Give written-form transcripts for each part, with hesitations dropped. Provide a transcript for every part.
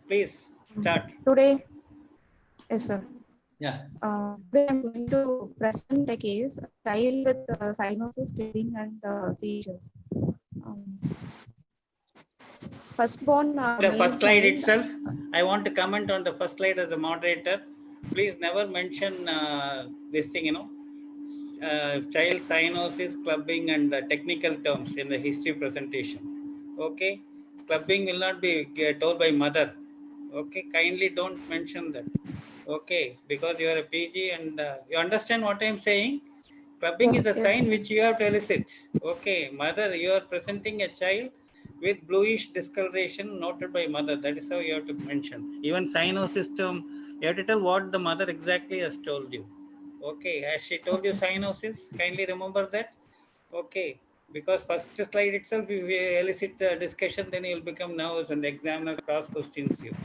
Please start. Today, yes, sir. Yeah. Today I'm going to present a case, a child with cyanosis, bleeding, and seizures. Um, Firstborn The male first slide child. itself, I want to comment on the first slide as a moderator. Please never mention this thing, child cyanosis, clubbing, and technical terms in the history presentation. Okay, clubbing will not be told by mother. Okay, kindly don't mention that. Okay, because you are a PG and you understand what I am saying. Clubbing is Yes, a yes. sign which you have to elicit. Okay, mother, you are presenting a child with bluish discoloration noted by mother. That is how you have to mention. Even cyanosis term, you have to tell what the mother exactly has told you. Okay, has she told you cyanosis? Kindly remember that. Okay, because first slide itself, if you elicit the discussion, then you will become nervous and the examiner cross questions you.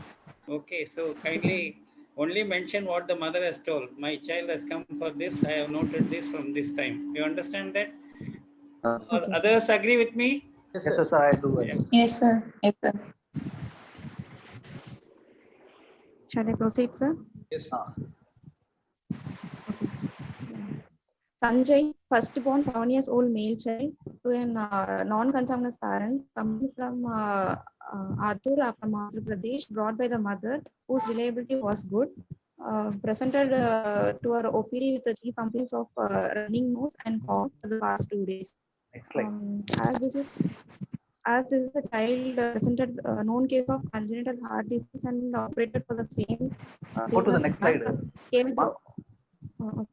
Okay, so kindly only mention what the mother has told. My child has come for this. I have noted this from this time. You understand that? Okay, Others sir. agree with me? Yes, sir, I do. Yeah. Yes, sir. Yes, sir. Shall I proceed, sir? Yes, please. Sanjay, firstborn 7 years old male child to an non-consanguineous parents coming from Adur from Andhra Pradesh, brought by the mother whose reliability was good. Presented to our OPD with the chief complaints of running nose and cough for the past 2 days. Next slide. As this is a child presented known case of congenital heart disease and operated for the same. Go to the next slide. Came with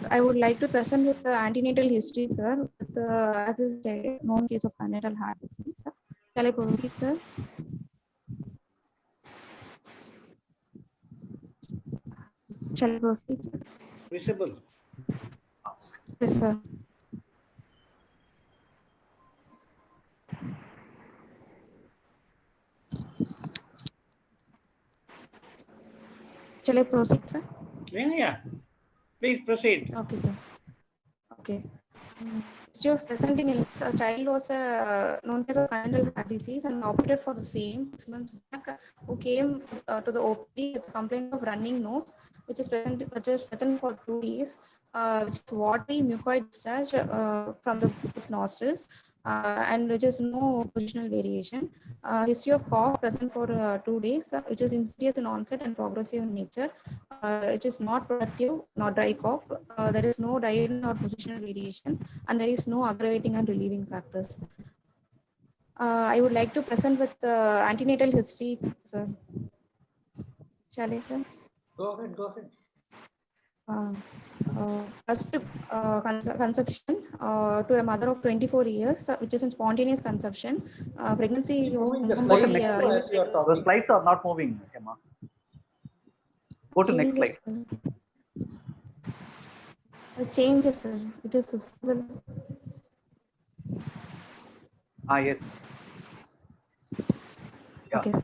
I would like to present with the antenatal history, sir, with as is a known case of congenital heart disease. Shall I proceed, sir? Shall I proceed, sir? Visible. Yes, sir. Shall I proceed, sir? Yeah. Please proceed. Okay, sir. Okay. History of presenting illness. A child was known as a congenital heart disease and operated for the same 6 months back, who came to the OPD with complaint of running nose, which is present for 2 days, which is watery mucoid discharge from the nostrils, and which is no positional variation. History of cough present for 2 days, which is insidious in onset and progressive in nature. It is not productive, not dry cough. There is no diurnal or positional variation, and there is no aggravating and relieving factors. I would like to present with antenatal history, sir. Shall I, sir? Go ahead. First, conception to a mother of 24 years, which is in spontaneous conception. Pregnancy was Go to known next by, slide. The slides are not moving, Emma. Go to next slide. Change it, sir. It is visible. Yes. Yeah. Okay, sir.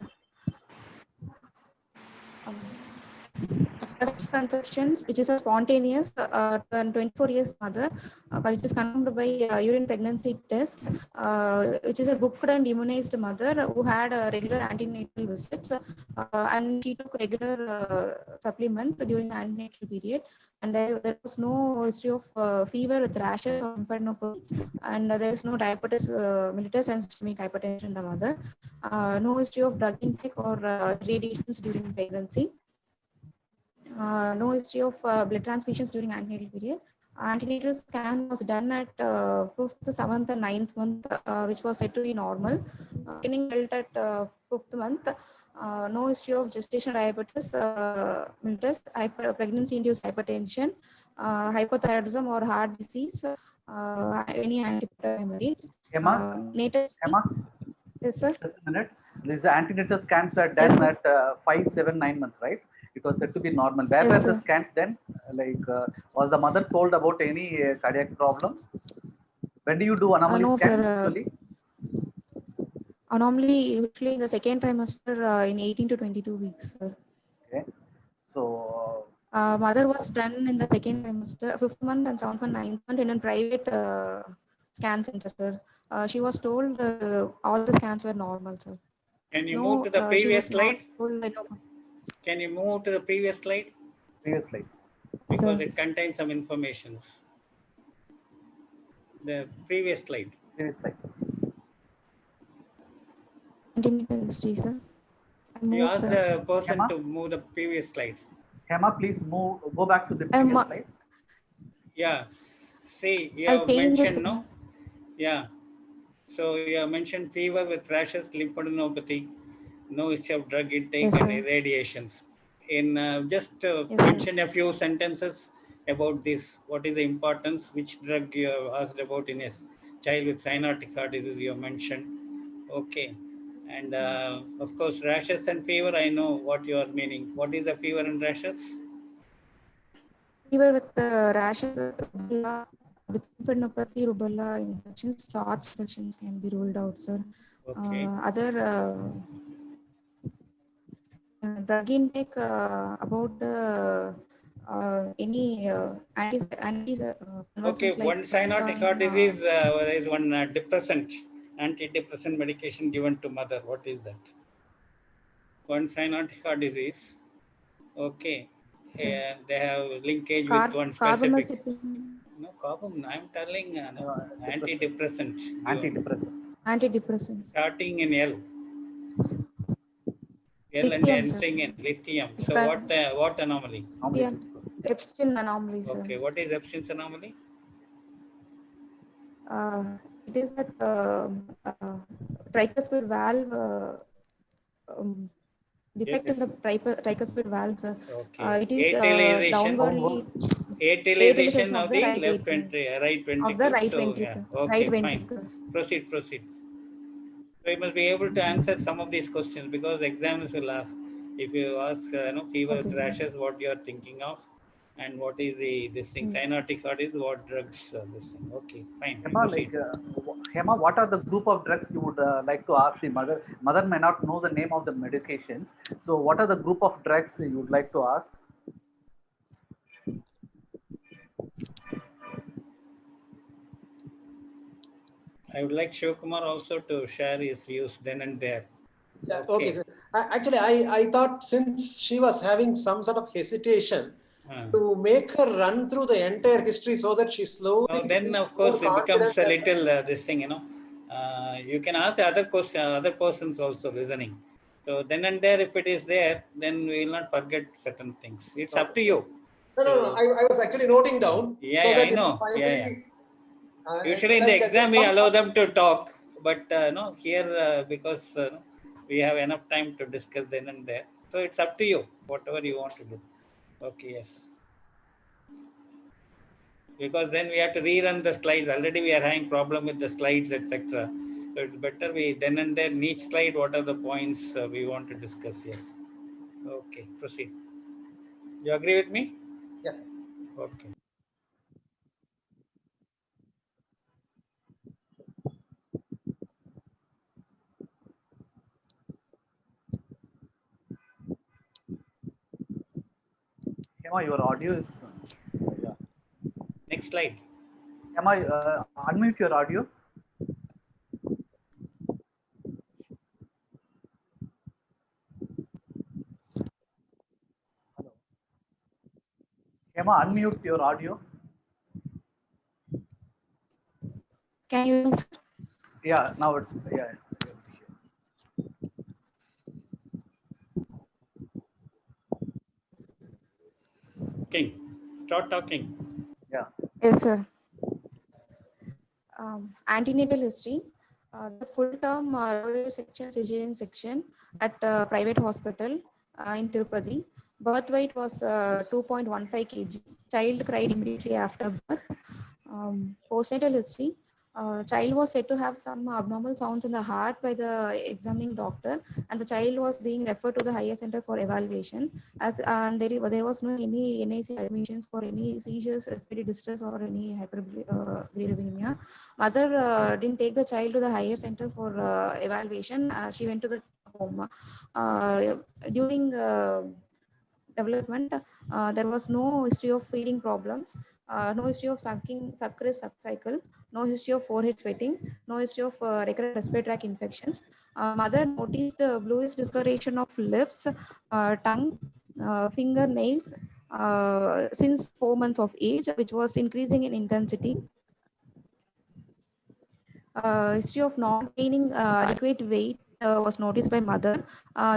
First conceptions, which is a spontaneous 24 years mother, which is confirmed by urine pregnancy test, which is a booked and immunized mother who had regular antenatal visits, and she took regular supplements during the antenatal period, and there was no history of fever with rashes or lymphadenopathy, and there is no diabetes mellitus and systemic hypertension in the mother, no history of drug intake or radiations during pregnancy. No history of blood transfusions during antenatal period. Antenatal scan was done at 5th, 7th, and 9th month, which was said to be normal. Beginning felt at 5th month. No history of gestational diabetes, mellitus, pregnancy-induced hypertension, hypothyroidism or heart disease, any antipyramidal. Emma? Emma? Yes, sir. Just a minute. These antenatal scans were done Yes, at 5, 7, 9 months, right? It was said to be normal. Where were the scans then? Was the mother told about any cardiac problem? When do you do anomaly no, scan sir. usually? Anomaly usually in the second trimester in 18 to 22 weeks, sir. Okay. So mother was done in the second trimester, 5th month and 7th month, 9th month in a private scan center, sir. She was told all the scans were normal, sir. Can you No, move to the she previous was not slide? told that. Can you move to the previous slide? Previous slides. Because Sir. it contains some information. The previous slide. Previous slides. Antenatal history, sir. I You moved, ask sir. the person Emma? to move the previous slide. Hema, please go back to the previous Emma. slide. Yeah. See, you I'll have change this. mentioned, no? Yeah. So you have mentioned fever with rashes, lymphadenopathy, no history of drug intake, Yes, and sir. irradiations. In just Yes, sir. mention a few sentences about this. What is the importance? Which drug you have asked about in a child with cyanotic heart disease? You have mentioned. Okay. And of course, rashes and fever. I know what you are meaning. What is the fever and rashes? Fever with rashes, rubella, with lymphadenopathy, rubella infections, Todd's infections can be ruled out, sir. Okay. Other drug intake about the any Okay, convulsions like one cyanotic heart Propan, disease, there is one depressant, antidepressant medication given to mother. What is that? One cyanotic heart disease. Okay. And they have linkage with one specific. carbamazepine, No, carbon. I'm telling no, Depressants. antidepressant given. Antidepressants. antidepressants, Starting in L. L and lithium, sir. ending in lithium. It's So what anomaly? Normally lithium, Epstein anomaly, sir. Okay, what is Epstein's anomaly? It is that tricuspid valve defect in the tricuspid valve, sir. Okay. It is Atalization. downwardly Atalization of of the the right left atrium, right of the ventricle. right So yeah, ventricle, okay, right fine. ventricles. Proceed. So you must be able to answer some of these questions because examiners will ask. If you ask, fever with Okay. rashes, what you are thinking of, and what is this thing? Cyanotic heart is what drugs? This thing. Okay, fine. Hema, Proceed. Hema, what are the group of drugs you would like to ask the mother? Mother may not know the name of the medications. So, what are the group of drugs you would like to ask? I would like Shivkumar also to share his views then and there. Yeah, okay, sir. Actually, I thought since she was having some sort of hesitation to make her run through the entire history so that she slowly. So then, of course, it becomes a little this thing, you can ask the other question, other persons also listening. So then and there, if it is there, then we will not forget certain things. It's up to you. No. I was actually noting down. Yeah, so yeah, that I know. finally, Usually in the exam, we allow them to talk, but no, here because we have enough time to discuss then and there. So it's up to you, whatever you want to do. Okay, yes. Because then we have to rerun the slides. Already we are having problem with the slides, etc. So it's better we then and there in each slide what are the points we want to discuss. Yes. Okay, proceed. You agree with me? Yeah. Okay. Hema, your audio is. Yeah. Next slide. Hema, unmute your audio. Hema, unmute your audio. Can you? Yeah, now it's yeah. King, start talking. Yeah. Yes, sir. Antenatal history. The full term lower section, cesarean section at private hospital in Tirupati. Birth weight was 2.15 kg. Child cried immediately after birth. Postnatal history. Child was said to have some abnormal sounds in the heart by the examining doctor, and the child was being referred to the higher center for evaluation. And there was no any NIC admissions for any seizures, respiratory distress, or any hyperbilirubinemia. Mother didn't take the child to the higher center for evaluation. She went to the home. During development. There was no history of feeding problems, no history of suck cycle, no history of forehead sweating, no history of recurrent respiratory tract infections. Mother noticed bluish discoloration of lips, tongue, fingernails since 4 months of age, which was increasing in intensity. History of not gaining adequate weight was noticed by mother.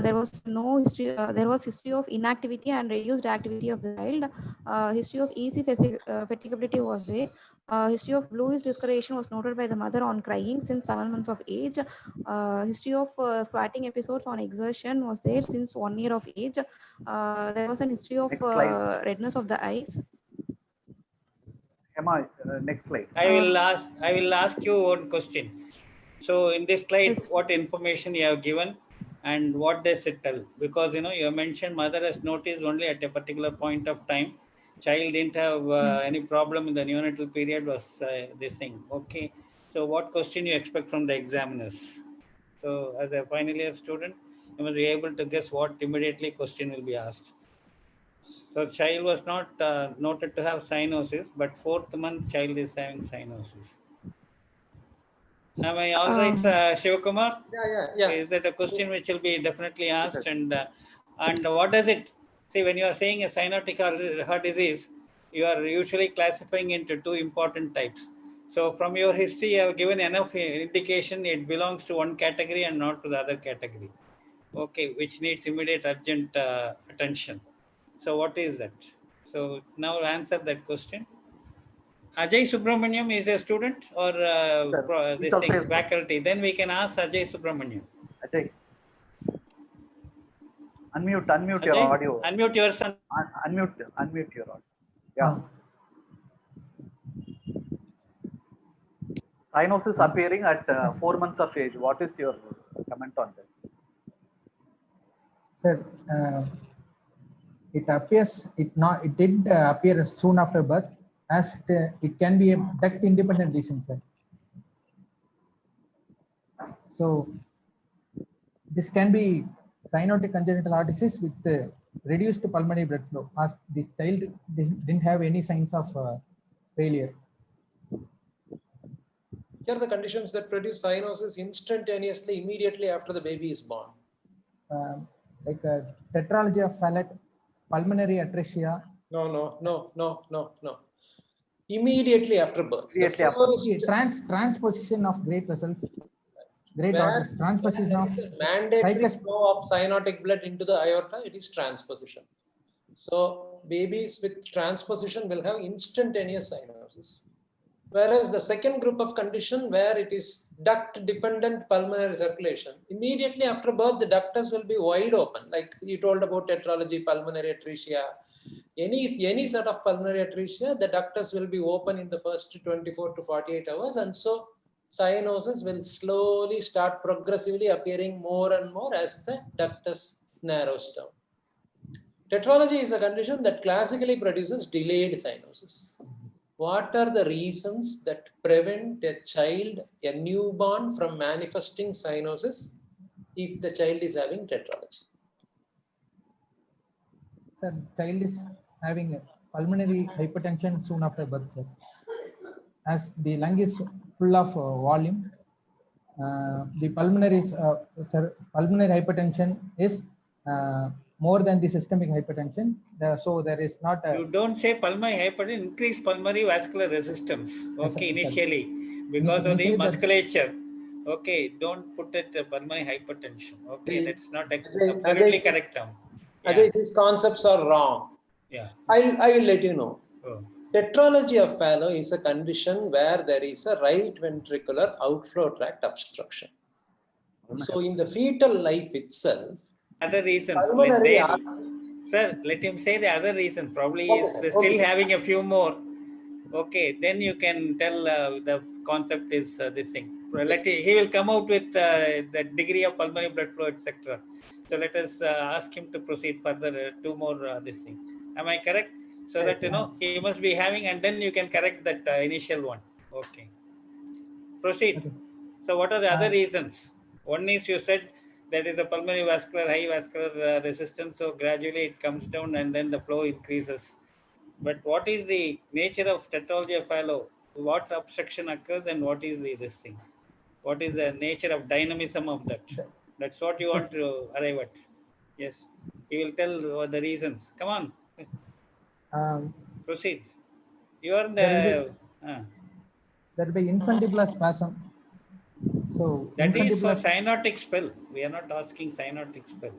There was no history. There was history of inactivity and reduced activity of the child. History of easy fatigability was there. History of bluish discoloration was noted by the mother on crying since 7 months of age. History of squatting episodes on exertion was there since 1 year of age. There was an history of Next slide. redness of the eyes. Emma, next slide. I will ask you one question. So in this slide, Yes. what information you have given and what does it tell? Because you mentioned mother has noticed only at a particular point of time. Child didn't have any problem in the neonatal period was this thing. Okay. So what question you expect from the examiners? So as a final year student, you must be able to guess what immediately question will be asked. So child was not noted to have cyanosis, but 4th month child is having cyanosis. Am I all right, Shivakumar? Yeah. Is that a question which will be definitely asked? And what does it see when you are saying a cyanotic heart disease? You are usually classifying into two important types. So from your history, you have given enough indication it belongs to one category and not to the other category. Okay, which needs immediate urgent attention. So what is that? So now answer that question. Ajay Subramaniam is a student or Sir, he's this also thing, a student. faculty. Then we can ask Ajay Subramaniam. Ajay, unmute your Ajay, audio. unmute your son. Unmute your audio. Yeah. Cyanosis appearing at 4 months of age. What is your comment on that? Sir, it appears it did appear soon after birth, as it can be a duct independent lesion, sir. So this can be cyanotic congenital heart disease with reduced pulmonary blood flow, as the child didn't have any signs of failure. Here are the conditions that produce cyanosis instantaneously, immediately after the baby is born. Like tetralogy of Fallot, pulmonary atresia. No. Immediately after birth. Immediately after. Transposition of great vessels. Great arteries. Transposition of mandatory flow of cyanotic blood into the aorta, it is transposition. So babies with transposition will have instantaneous cyanosis. Whereas the second group of condition where it is duct dependent pulmonary circulation, immediately after birth, the ductus will be wide open. Like you told about tetralogy, pulmonary atresia, any sort of pulmonary atresia, the ductus will be open in the first 24 to 48 hours. And so cyanosis will slowly start progressively appearing more and more as the ductus narrows down. Tetralogy is a condition that classically produces delayed cyanosis. What are the reasons that prevent a child, a newborn, from manifesting cyanosis if the child is having tetralogy? Sir, child is having a pulmonary hypertension soon after birth, sir. As the lung is full of volume, the pulmonary hypertension is more than the systemic hypertension. So there is not a... You don't say pulmonary hypertension, increase pulmonary vascular resistance. Okay, yes, initially, because of the musculature. Okay, don't put it pulmonary hypertension. Okay, that's not absolutely correct term. Ajay, these concepts are wrong. Yeah. I will let you know. Oh. Tetralogy of Fallot is a condition where there is a right ventricular outflow tract obstruction. So in the fetal life itself, other reasons. Sir, let him say the other reasons. Probably he is still having a few more. Okay, then you can tell the concept is this thing. He will come out with the degree of pulmonary blood flow, etc. So let us ask him to proceed further. Two more this thing. Am I correct? So yes, that he must be having, and then you can correct that initial one. Okay. Proceed. Okay. So what are the other reasons? One is you said that is a pulmonary vascular, high vascular resistance. So gradually it comes down and then the flow increases. But what is the nature of tetralogy of Fallot? What obstruction occurs and what is this thing? What is the nature of dynamism of that? That's what you want to arrive at. Yes, you will tell the reasons. Come on, proceed. You are There will be infundibular spasm. So that is for infundibular, cyanotic spell. We are not asking cyanotic spell.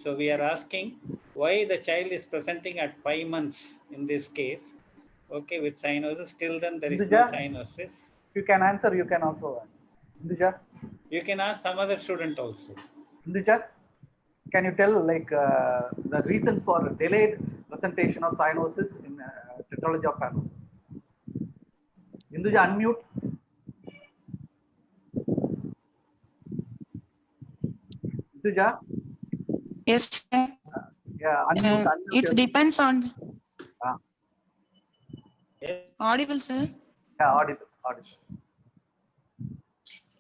So we are asking why the child is presenting at 5 months in this case. Okay, with cyanosis. Till then there is no Induja, cyanosis. you can answer, you can also answer. Induja, You can ask some other student also. Induja, can you tell like the reasons for delayed presentation of cyanosis in tetralogy of Fallot? Induja, unmute. Induja, Yes, sir. yeah, unmute. It depends on Yes. audible, sir. Yeah, audible, audible.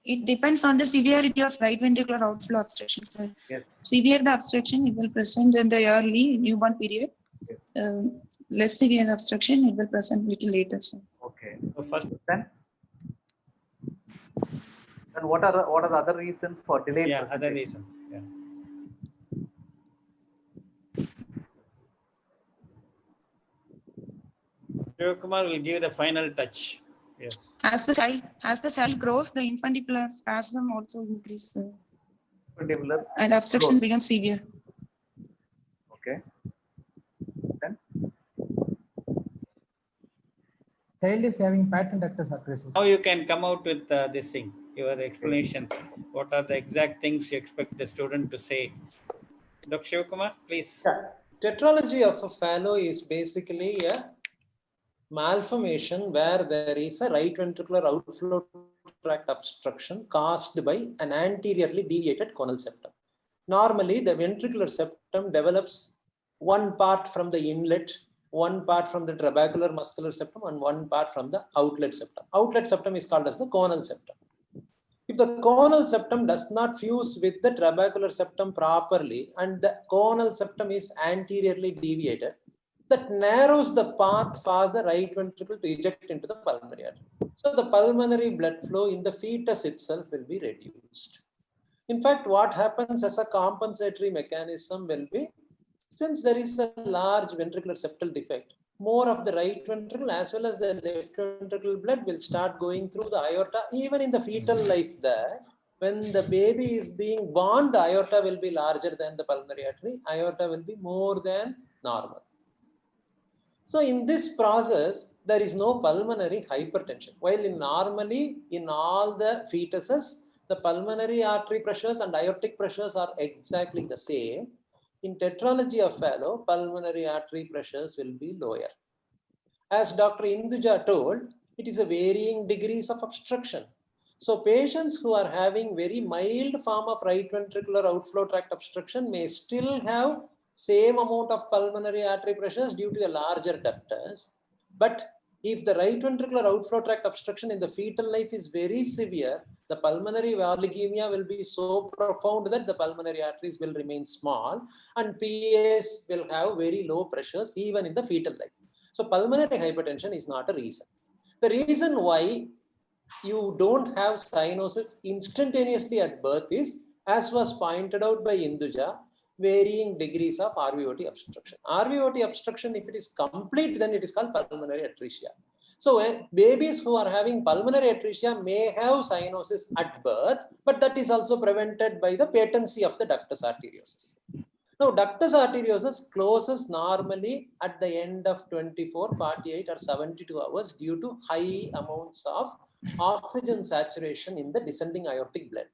It depends on the severity of right ventricular outflow obstruction, sir. Yes. Severe the obstruction, it will present in the early newborn period. Yes. Less severe obstruction, it will present little later, sir. Okay. So first, Then what are the other reasons for delayed yeah, presentation? other reasons. Yeah. Shivakumar will give the final touch. Yes. As the child grows, the infundibular spasm also increases, Infundibular and obstruction growth. becomes severe. Okay. Then child is having patent ductus acrosis. Now you can come out with this thing, your explanation. What are the exact things you expect the student to say? Dr. Shivakumar, please. Yeah. Tetralogy of a Fallot is basically a malformation where there is a right ventricular outflow tract obstruction caused by an anteriorly deviated coronal septum. Normally, the ventricular septum develops one part from the inlet, one part from the trabecular muscular septum, and one part from the outlet septum. Outlet septum is called as the coronal septum. If the coronal septum does not fuse with the trabecular septum properly and the coronal septum is anteriorly deviated, that narrows the path for the right ventricle to eject into the pulmonary artery. So the pulmonary blood flow in the fetus itself will be reduced. In fact, what happens as a compensatory mechanism will be, since there is a large ventricular septal defect, more of the right ventricle as well as the left ventricle blood will start going through the aorta. Even in the fetal life there, when the baby is being born, the aorta will be larger than the pulmonary artery. Aorta will be more than normal. So in this process, there is no pulmonary hypertension. While normally in all the fetuses, the pulmonary artery pressures and aortic pressures are exactly the same. In tetralogy of Fallot, pulmonary artery pressures will be lower. As Dr. Induja told, it is a varying degrees of obstruction. So patients who are having very mild form of right ventricular outflow tract obstruction may still have same amount of pulmonary artery pressures due to a larger ductus. But if the right ventricular outflow tract obstruction in the fetal life is very severe, the pulmonary oligemia will be so profound that the pulmonary arteries will remain small and PAs will have very low pressures even in the fetal life. So pulmonary hypertension is not a reason. The reason why you don't have cyanosis instantaneously at birth is, as was pointed out by Induja, varying degrees of RVOT obstruction. RVOT obstruction, if it is complete, then it is called pulmonary atresia. So babies who are having pulmonary atresia may have cyanosis at birth, but that is also prevented by the patency of the ductus arteriosus. Now, ductus arteriosus closes normally at the end of 24, 48 or 72 hours due to high amounts of oxygen saturation in the descending aortic blood.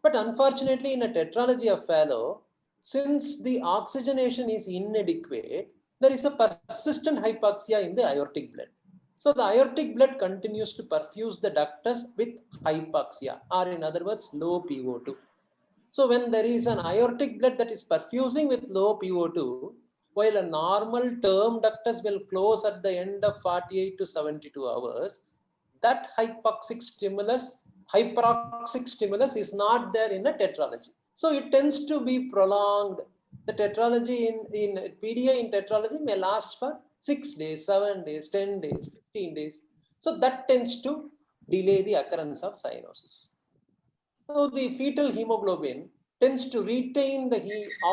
But unfortunately, in a tetralogy of Fallot, since the oxygenation is inadequate, there is a persistent hypoxia in the aortic blood. So the aortic blood continues to perfuse the ductus with hypoxia, or in other words, low PO2. So when there is an aortic blood that is perfusing with low PO2, while a normal term ductus will close at the end of 48 to 72 hours, that hypoxic stimulus is not there in a tetralogy. So it tends to be prolonged. The tetralogy in PDA in tetralogy may last for 6 days, 7 days, 10 days, 15 days. So that tends to delay the occurrence of cyanosis. So the fetal hemoglobin tends to retain the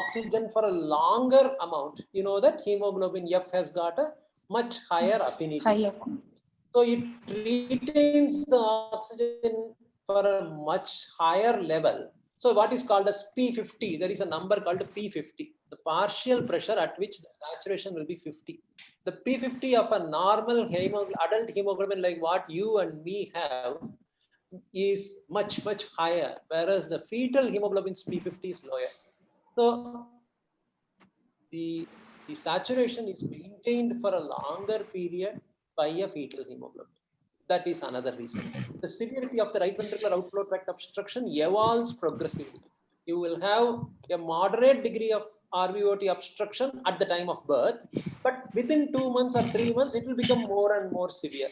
oxygen for a longer amount. You know that hemoglobin F has got a much higher affinity. Higher. So it retains the oxygen for a much higher level. So what is called as P50, there is a number called P50, the partial pressure at which the saturation will be 50. The P50 of a normal adult hemoglobin like what you and me have is much, much higher, whereas the fetal hemoglobin's P50 is lower. So the saturation is maintained for a longer period by a fetal hemoglobin. That is another reason. The severity of the right ventricular outflow tract obstruction evolves progressively. You will have a moderate degree of RVOT obstruction at the time of birth, but within 2 months or 3 months, it will become more and more severe.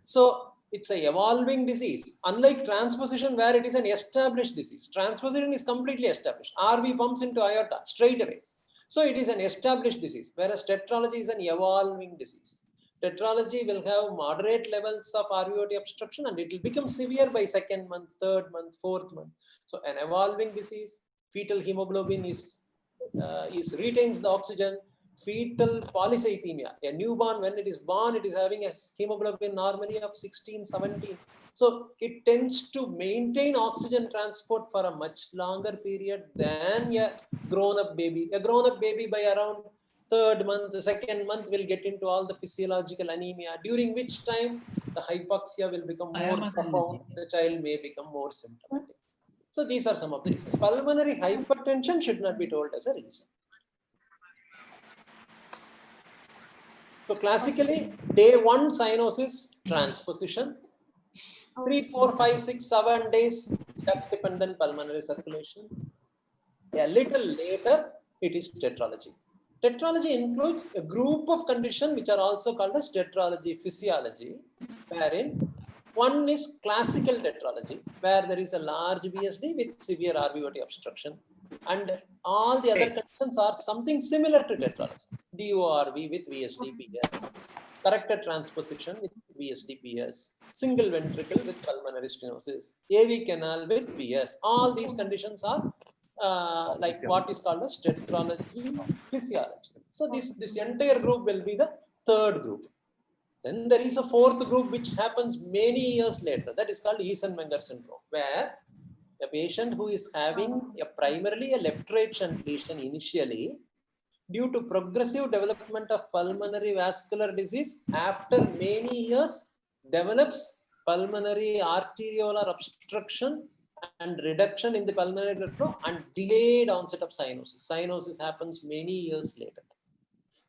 So it's an evolving disease. Unlike transposition, where it is an established disease, transposition is completely established. RV pumps into aorta straight away. So it is an established disease, whereas tetralogy is an evolving disease. Tetralogy will have moderate levels of RVOT obstruction and it will become severe by 2nd month, 3rd month, 4th month. So an evolving disease, fetal hemoglobin retains the oxygen. Fetal polycythemia, a newborn, when it is born, it is having a hemoglobin normally of 16, 17. So it tends to maintain oxygen transport for a much longer period than a grown-up baby. A grown-up baby by around 3rd month, 2nd month will get into all the physiological anemia, during which time the hypoxia will become more profound, the child may become more symptomatic. So these are some of the reasons. Pulmonary hypertension should not be told as a reason. So classically, day 1 cyanosis, transposition. 3, 4, 5, 6, 7 days, duct-dependent pulmonary circulation. A little later, it is tetralogy. Tetralogy includes a group of conditions which are also called as tetralogy physiology, wherein one is classical tetralogy, where there is a large VSD with severe RVOT obstruction, and all the other conditions are something similar to tetralogy. DORV with VSD-PS, corrected transposition with VSD-PS, single ventricle with pulmonary stenosis, AV canal with PS. All these conditions are like what is called as tetralogy physiology. So this entire group will be the 3rd group. Then there is a 4th group which happens many years later. That is called Eisenmenger syndrome, where a patient who is having primarily a left-right shunt lesion initially, due to progressive development of pulmonary vascular disease, after many years develops pulmonary arteriolar obstruction and reduction in the pulmonary blood flow and delayed onset of cyanosis. Cyanosis happens many years later.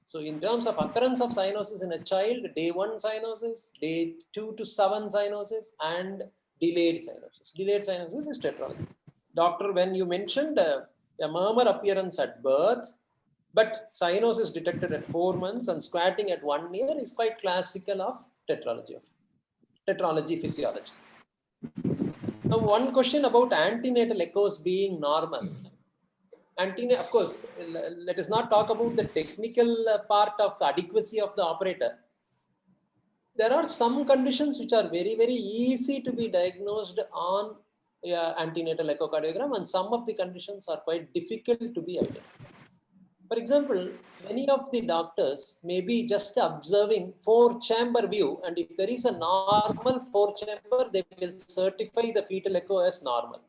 So in terms of occurrence of cyanosis in a child, day 1 cyanosis, day 2 to 7 cyanosis, and delayed cyanosis. Delayed cyanosis is tetralogy. Doctor, when you mentioned a murmur appearance at birth, but cyanosis detected at 4 months and squatting at 1 year is quite classical of tetralogy physiology. Now, one question about antenatal echoes being normal. Of course, let us not talk about the technical part of adequacy of the operator. There are some conditions which are very, very easy to be diagnosed on antenatal echocardiogram, and some of the conditions are quite difficult to be identified. For example, many of the doctors may be just observing 4-chamber view, and if there is a normal 4-chamber, they will certify the fetal echo as normal.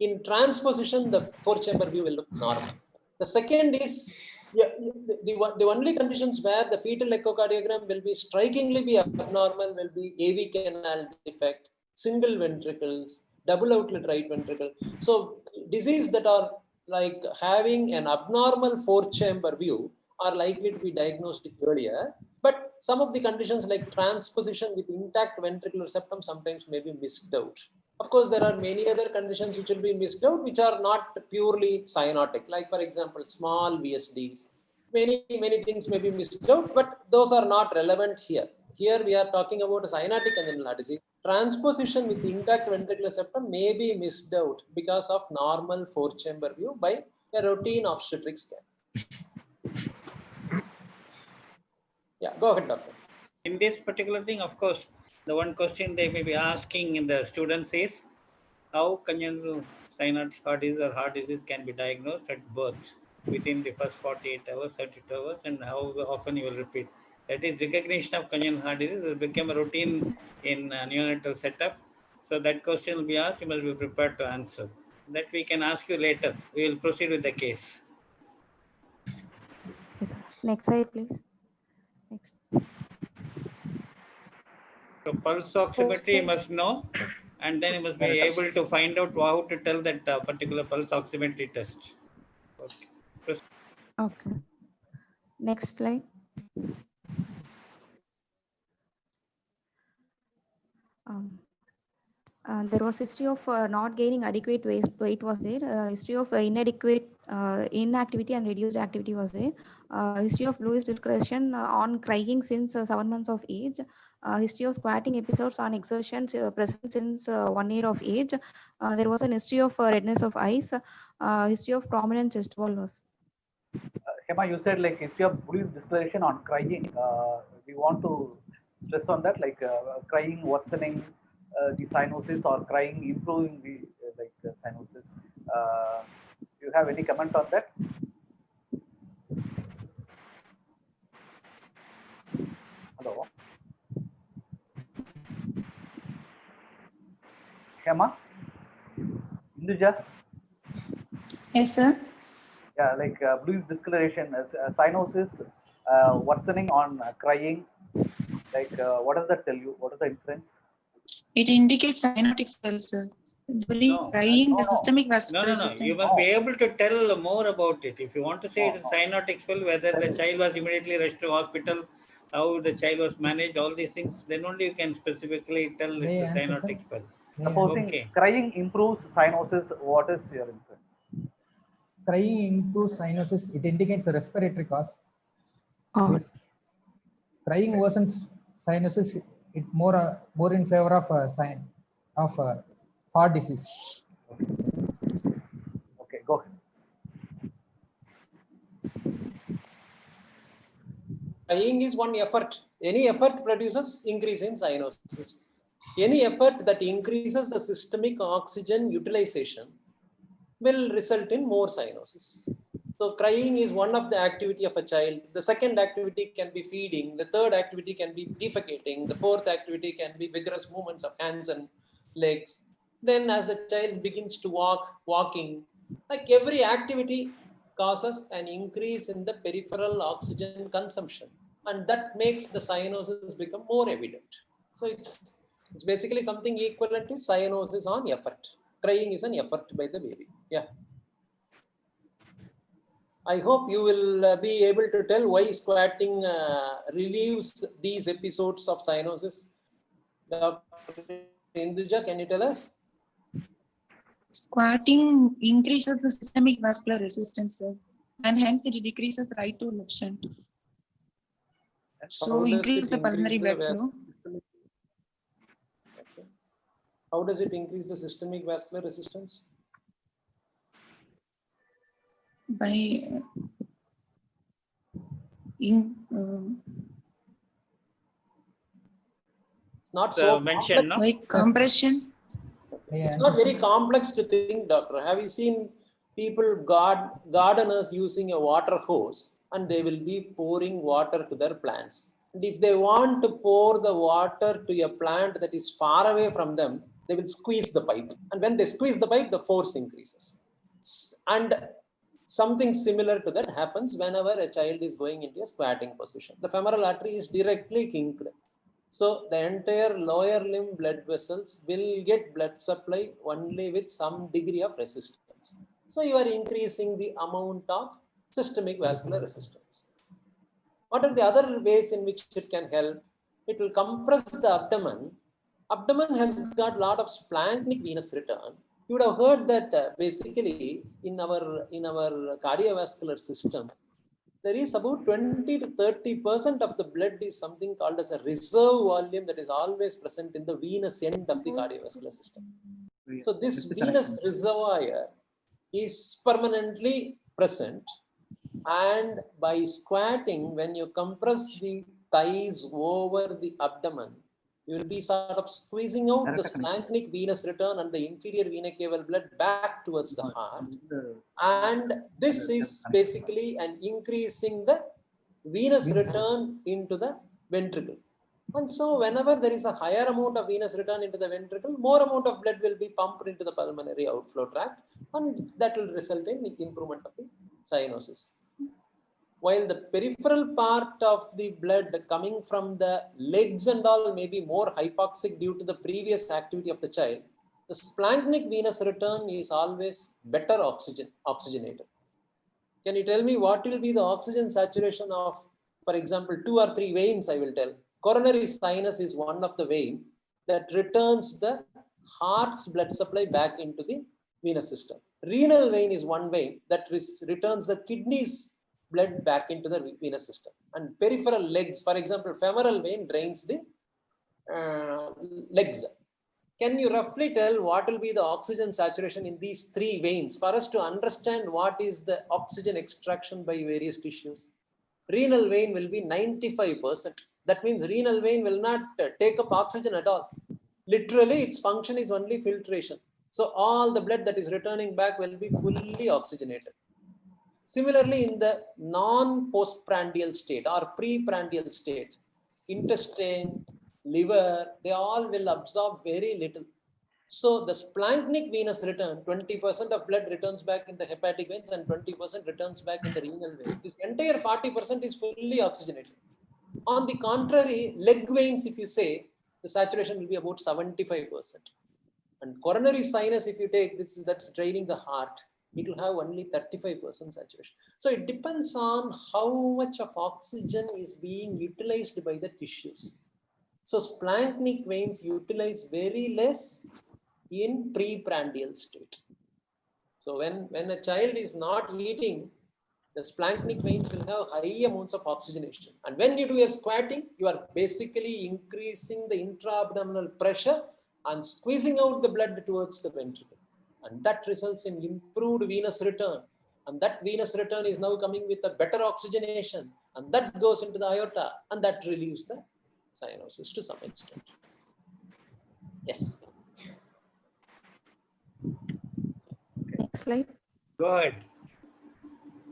In transposition, the 4-chamber view will look normal. The second is the only conditions where the fetal echocardiogram will be strikingly abnormal will be AV canal defect, single ventricles, double outlet right ventricle. So disease that are like having an abnormal 4-chamber view are likely to be diagnosed earlier, but some of the conditions like transposition with intact ventricular septum sometimes may be missed out. Of course, there are many other conditions which will be missed out, which are not purely cyanotic, like for example, small VSDs. Many things may be missed out, but those are not relevant here. Here we are talking about a cyanotic congenital heart disease. Transposition with intact ventricular septum may be missed out because of normal 4-chamber view by a routine obstetric scan. Yeah, go ahead, doctor. In this particular thing, of course, the one question they may be asking in the students is how congenital cyanotic heart disease or heart disease can be diagnosed at birth within the first 48 hours, 32 hours, and how often you will repeat. That is, recognition of congenital heart disease will become a routine in neonatal setup. So that question will be asked, you must be prepared to answer. That we can ask you later. We will proceed with the case. Yes, sir. Next slide, please. Next. So pulse oximetry you must know, and then you must be able to find out how to tell that particular pulse oximetry test. Okay. Okay. Next slide. There was history of not gaining adequate weight was there. History of inadequate inactivity and reduced activity was there. History of bluish discretion on crying since 7 months of age. History of squatting episodes on exertions present since 1 year of age. There was an history of redness of eyes. History of prominent chest wall loss. Hema, you said like history of Buddhist discoloration on crying. We want to stress on that, like crying worsening the cyanosis or crying improving the cyanosis. Do you have any comment on that? Hello, Hema, Induja. Yes, sir. Yeah, like Buddhist discoloration, cyanosis worsening on crying. Like, what does that tell you? What is the inference? It indicates cyanotic swell, sir. During No, crying, the no. systemic No. vascular You resistance. must be able to tell more about it. If you want to say it is No. cyanotic spell, whether the child was immediately rushed to hospital, how the child was managed, all these things, then only you can specifically tell May it's I a answer, sir? cyanotic spell. May I Supposing Okay. crying improves cyanosis, what is your inference? Crying improves cyanosis, it indicates a respiratory cause. If crying worsens cyanosis, it more in favor of heart disease. Okay, go ahead. Crying is one effort. Any effort produces increase in cyanosis. Any effort that increases the systemic oxygen utilization will result in more cyanosis. So crying is one of the activity of a child. The second activity can be feeding. The third activity can be defecating. The fourth activity can be vigorous movements of hands and legs. Then as the child begins to walking, like every activity causes an increase in the peripheral oxygen consumption. And that makes the cyanosis become more evident. So it's basically something equivalent to cyanosis on effort. Crying is an effort by the baby. Yeah. I hope you will be able to tell why squatting relieves these episodes of cyanosis. Dr. Induja, can you tell us? Squatting increases the systemic vascular resistance, sir, and hence it decreases right to left shunt. So increase the pulmonary blood flow. Okay. How does it increase the systemic vascular resistance? By It's not so mentioned, no? like compression. It's not very complex to think, doctor. Have you seen people, gardeners using a water hose, and they will be pouring water to their plants? And if they want to pour the water to a plant that is far away from them, they will squeeze the pipe. And when they squeeze the pipe, the force increases. And something similar to that happens whenever a child is going into a squatting position. The femoral artery is directly kinked. So the entire lower limb blood vessels will get blood supply only with some degree of resistance. So you are increasing the amount of systemic vascular resistance. What are the other ways in which it can help? It will compress the abdomen. Abdomen has got a lot of splanchnic venous return. You would have heard that basically in our cardiovascular system, there is about 20 to 30% of the blood is something called as a reserve volume that is always present in the venous end of the cardiovascular system. So this venous reservoir is permanently present, and by squatting, when you compress the thighs over the abdomen, you will be sort of squeezing out the splanchnic venous return and the inferior vena cava blood back towards the heart. And this is basically an increasing the venous return into the ventricle. And so whenever there is a higher amount of venous return into the ventricle, more amount of blood will be pumped into the pulmonary outflow tract, and that will result in improvement of the cyanosis. While the peripheral part of the blood coming from the legs and all may be more hypoxic due to the previous activity of the child, the splanchnic venous return is always better oxygenated. Can you tell me what will be the oxygen saturation of, for example, 2 or 3 veins? I will tell. Coronary sinus is one of the vein that returns the heart's blood supply back into the venous system. Renal vein is one vein that returns the kidneys blood back into the venous system. And peripheral legs, for example, femoral vein drains the legs. Can you roughly tell what will be the oxygen saturation in these 3 veins for us to understand what is the oxygen extraction by various tissues? Renal vein will be 95%. That means renal vein will not take up oxygen at all. Literally, its function is only filtration. So all the blood that is returning back will be fully oxygenated. Similarly, in the non-postprandial state or preprandial state, intestine, liver, they all will absorb very little. So the splanchnic venous return, 20% of blood returns back in the hepatic veins and 20% returns back in the renal veins. This entire 40% is fully oxygenated. On the contrary, leg veins, if you say, the saturation will be about 75%. And coronary sinus, if you take this, that's draining the heart, it will have only 35% saturation. So it depends on how much of oxygen is being utilized by the tissues. So splanchnic veins utilize very less in preprandial state. So when a child is not eating, the splanchnic veins will have high amounts of oxygenation. And when you do a squatting, you are basically increasing the intra-abdominal pressure and squeezing out the blood towards the ventricle. And that results in improved venous return. And that venous return is now coming with a better oxygenation. And that goes into the aorta, and that relieves the cyanosis to some extent. Yes. Next slide. Go ahead.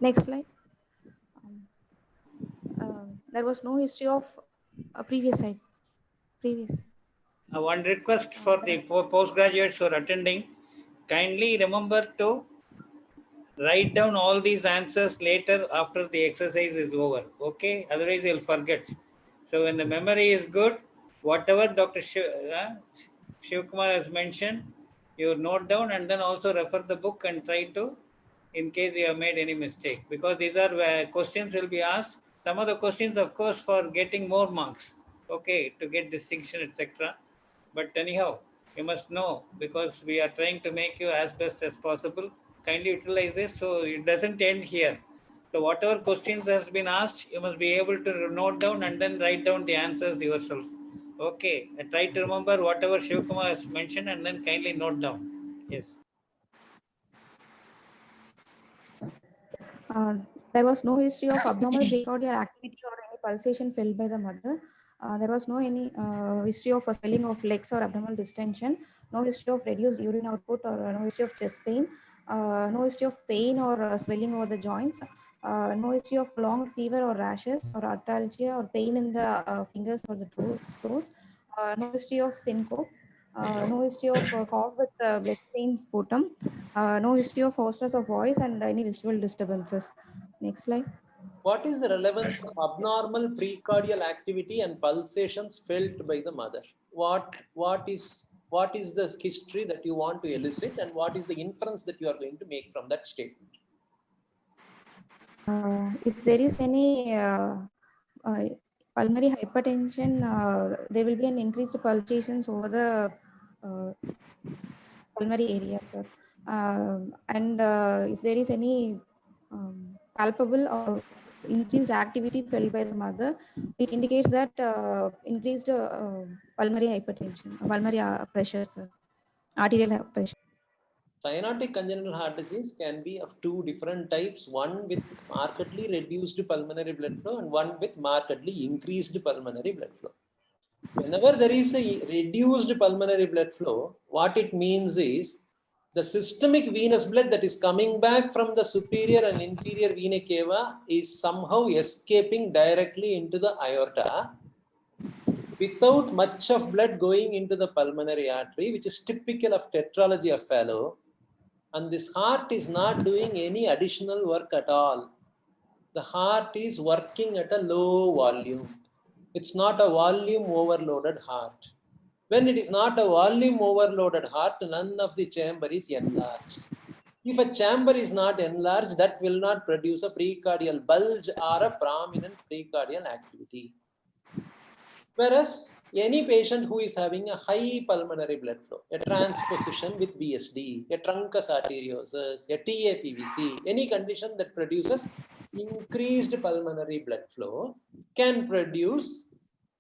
Next slide. There was no history of a previous. One request for the postgraduates who are attending, kindly remember to write down all these answers later after the exercise is over. Okay, otherwise you'll forget. So when the memory is good, whatever Dr. Shivkumar has mentioned, you note down and then also refer the book and try to, in case you have made any mistake, because these are questions will be asked. Some of the questions, of course, for getting more marks, okay, to get distinction, etc. But anyhow, you must know, because we are trying to make you as best as possible. Kindly utilize this so it doesn't end here. So whatever questions has been asked, you must be able to note down and then write down the answers yourself. Okay, and try to remember whatever Shivkumar has mentioned and then kindly note down. Yes. There was no history of abnormal precordial activity or any pulsation felt by the mother. There was no any history of a swelling of legs or abdominal distension. No history of reduced urine output or no history of chest pain. No history of pain or swelling over the joints. No history of prolonged fever or rashes or arthalgia or pain in the fingers or the toes. No history of syncope. No history of cough with blood-stained sputum. No history of hoarseness of voice and any visual disturbances. Next slide. What is the relevance of abnormal precordial activity and pulsations felt by the mother? What is the history that you want to elicit, and what is the inference that you are going to make from that statement? If there is any pulmonary hypertension, there will be an increased pulsations over the pulmonary area, sir. And if there is any palpable or increased activity felt by the mother, it indicates that increased pulmonary hypertension, pulmonary pressure, sir, arterial pressure. Cyanotic congenital heart disease can be of two different types, one with markedly reduced pulmonary blood flow and one with markedly increased pulmonary blood flow. Whenever there is a reduced pulmonary blood flow, what it means is the systemic venous blood that is coming back from the superior and inferior vena cava is somehow escaping directly into the aorta without much of blood going into the pulmonary artery, which is typical of tetralogy of Fallot. And this heart is not doing any additional work at all. The heart is working at a low volume. It's not a volume overloaded heart. When it is not a volume overloaded heart, none of the chamber is enlarged. If a chamber is not enlarged, that will not produce a precordial bulge or a prominent precordial activity. Whereas any patient who is having a high pulmonary blood flow, a transposition with VSD, a truncus arteriosus, a TAPVC, any condition that produces increased pulmonary blood flow can produce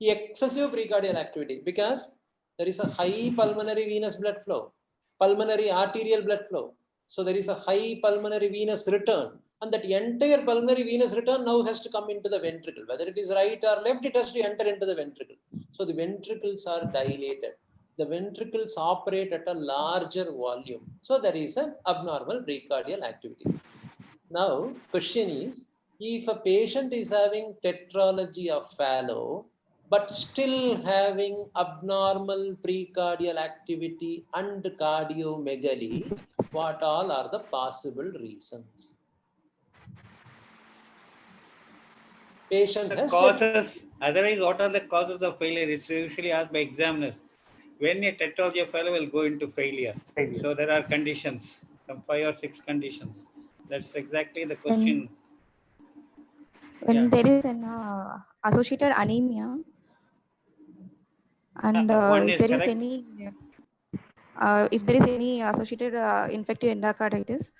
excessive precordial activity because there is a high pulmonary venous blood flow, pulmonary arterial blood flow. So there is a high pulmonary venous return. And that entire pulmonary venous return now has to come into the ventricle. Whether it is right or left, it has to enter into the ventricle. So the ventricles are dilated. The ventricles operate at a larger volume. So there is an abnormal precordial activity. Now, question is, if a patient is having tetralogy of Fallot, but still having abnormal precordial activity and cardiomegaly, what all are the possible reasons? Patient has Causes, otherwise, what are the causes of failure? It's usually asked by examiners. When a tetralogy of Fallot will go into failure. Failure. So there are conditions, some 5 or 6 conditions. That's exactly the question. When there is an associated anemia, and one if is there is correct. any infective endocarditis,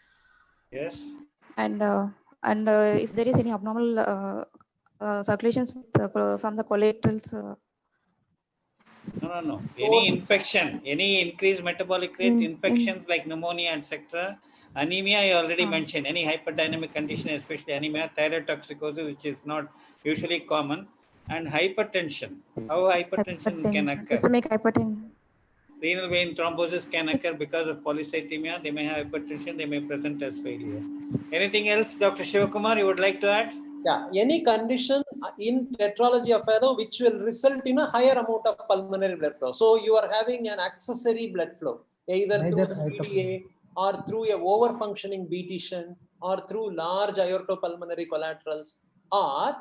Yes. and if there is any abnormal circulations from the collaterals. No. Any infection, any increased metabolic rate, infections like pneumonia, etc. Anemia, I already mentioned. Any hyperdynamic condition, especially anemia, thyroid toxicosis, which is not usually common, and hypertension. How hypertension can occur? Systemic hypertension. Renal vein thrombosis can occur because of polycythemia. They may have hypertension. They may present as failure. Anything else, Dr. Shivakumar, you would like to add? Yeah, any condition in tetralogy of Fallot which will result in a higher amount of pulmonary blood flow. So you are having an accessory blood flow, either through PDA or through a over-functioning BT shunt or through large aortopulmonary collaterals, or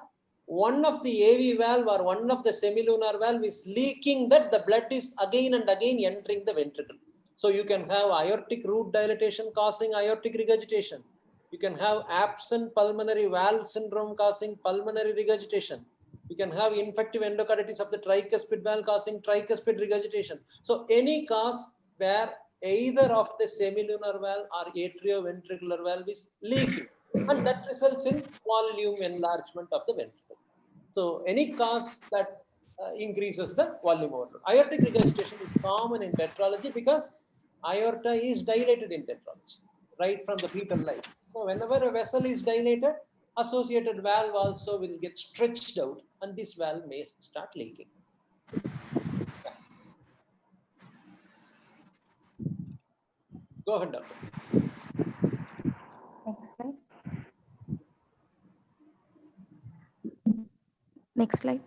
one of the AV valve or one of the semilunar valve is leaking, that the blood is again and again entering the ventricle. So you can have aortic root dilatation causing aortic regurgitation. You can have absent pulmonary valve syndrome causing pulmonary regurgitation. You can have infective endocarditis of the tricuspid valve causing tricuspid regurgitation. So any cause where either of the semilunar valve or atrioventricular valve is leaking, and that results in volume enlargement of the ventricle. So any cause that increases the volume overload. Aortic regurgitation is common in tetralogy because aorta is dilated in tetralogy right from the fetal life. So whenever a vessel is dilated, associated valve also will get stretched out, and this valve may start leaking. Yeah. Go ahead, doctor. Next slide.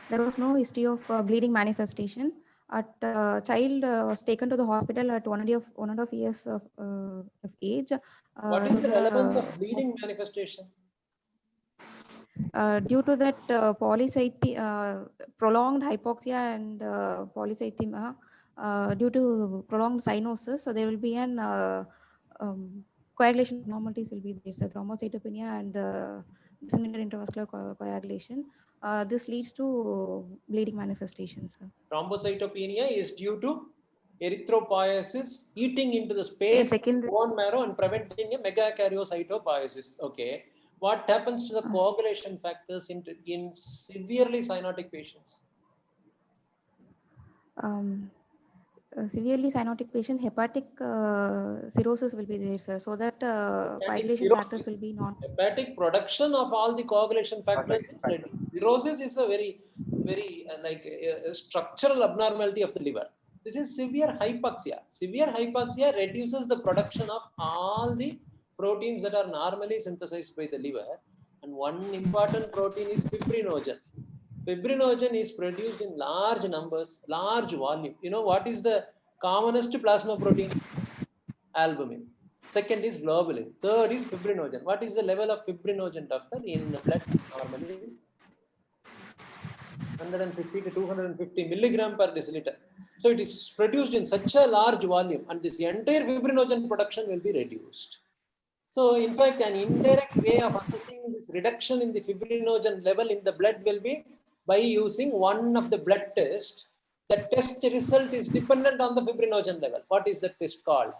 There was no history of bleeding manifestation. Child was taken to the hospital at 1.5 years of age. What is the relevance of bleeding manifestation? Due to that prolonged hypoxia and polycythemia, due to prolonged cyanosis, so there will be an coagulation abnormalities will be there. So thrombocytopenia and disseminated intravascular coagulation. This leads to bleeding manifestations. Thrombocytopenia is due to erythropoiesis eating into the space of bone marrow and preventing a megakaryocytopoiesis. Okay. What happens to the coagulation factors in severely cyanotic patients? Severely cyanotic patient, hepatic cirrhosis will be there, sir. So that Hepatic coagulation factors will cirrhosis. be not. Hepatic production of all the coagulation factors Coagulation is factors. reduced. Cirrhosis is a very like a structural abnormality of the liver. This is severe hypoxia. Severe hypoxia reduces the production of all the proteins that are normally synthesized by the liver. And one important protein is fibrinogen. Fibrinogen is produced in large numbers, large volume. You know what is the commonest plasma protein? Albumin. Second is globulin. Third is fibrinogen. What is the level of fibrinogen, doctor, in blood normally? 150 to 250 milligram per deciliter. So it is produced in such a large volume, and this entire fibrinogen production will be reduced. So in fact, an indirect way of assessing this reduction in the fibrinogen level in the blood will be by using one of the blood tests. The test result is dependent on the fibrinogen level. What is the test called?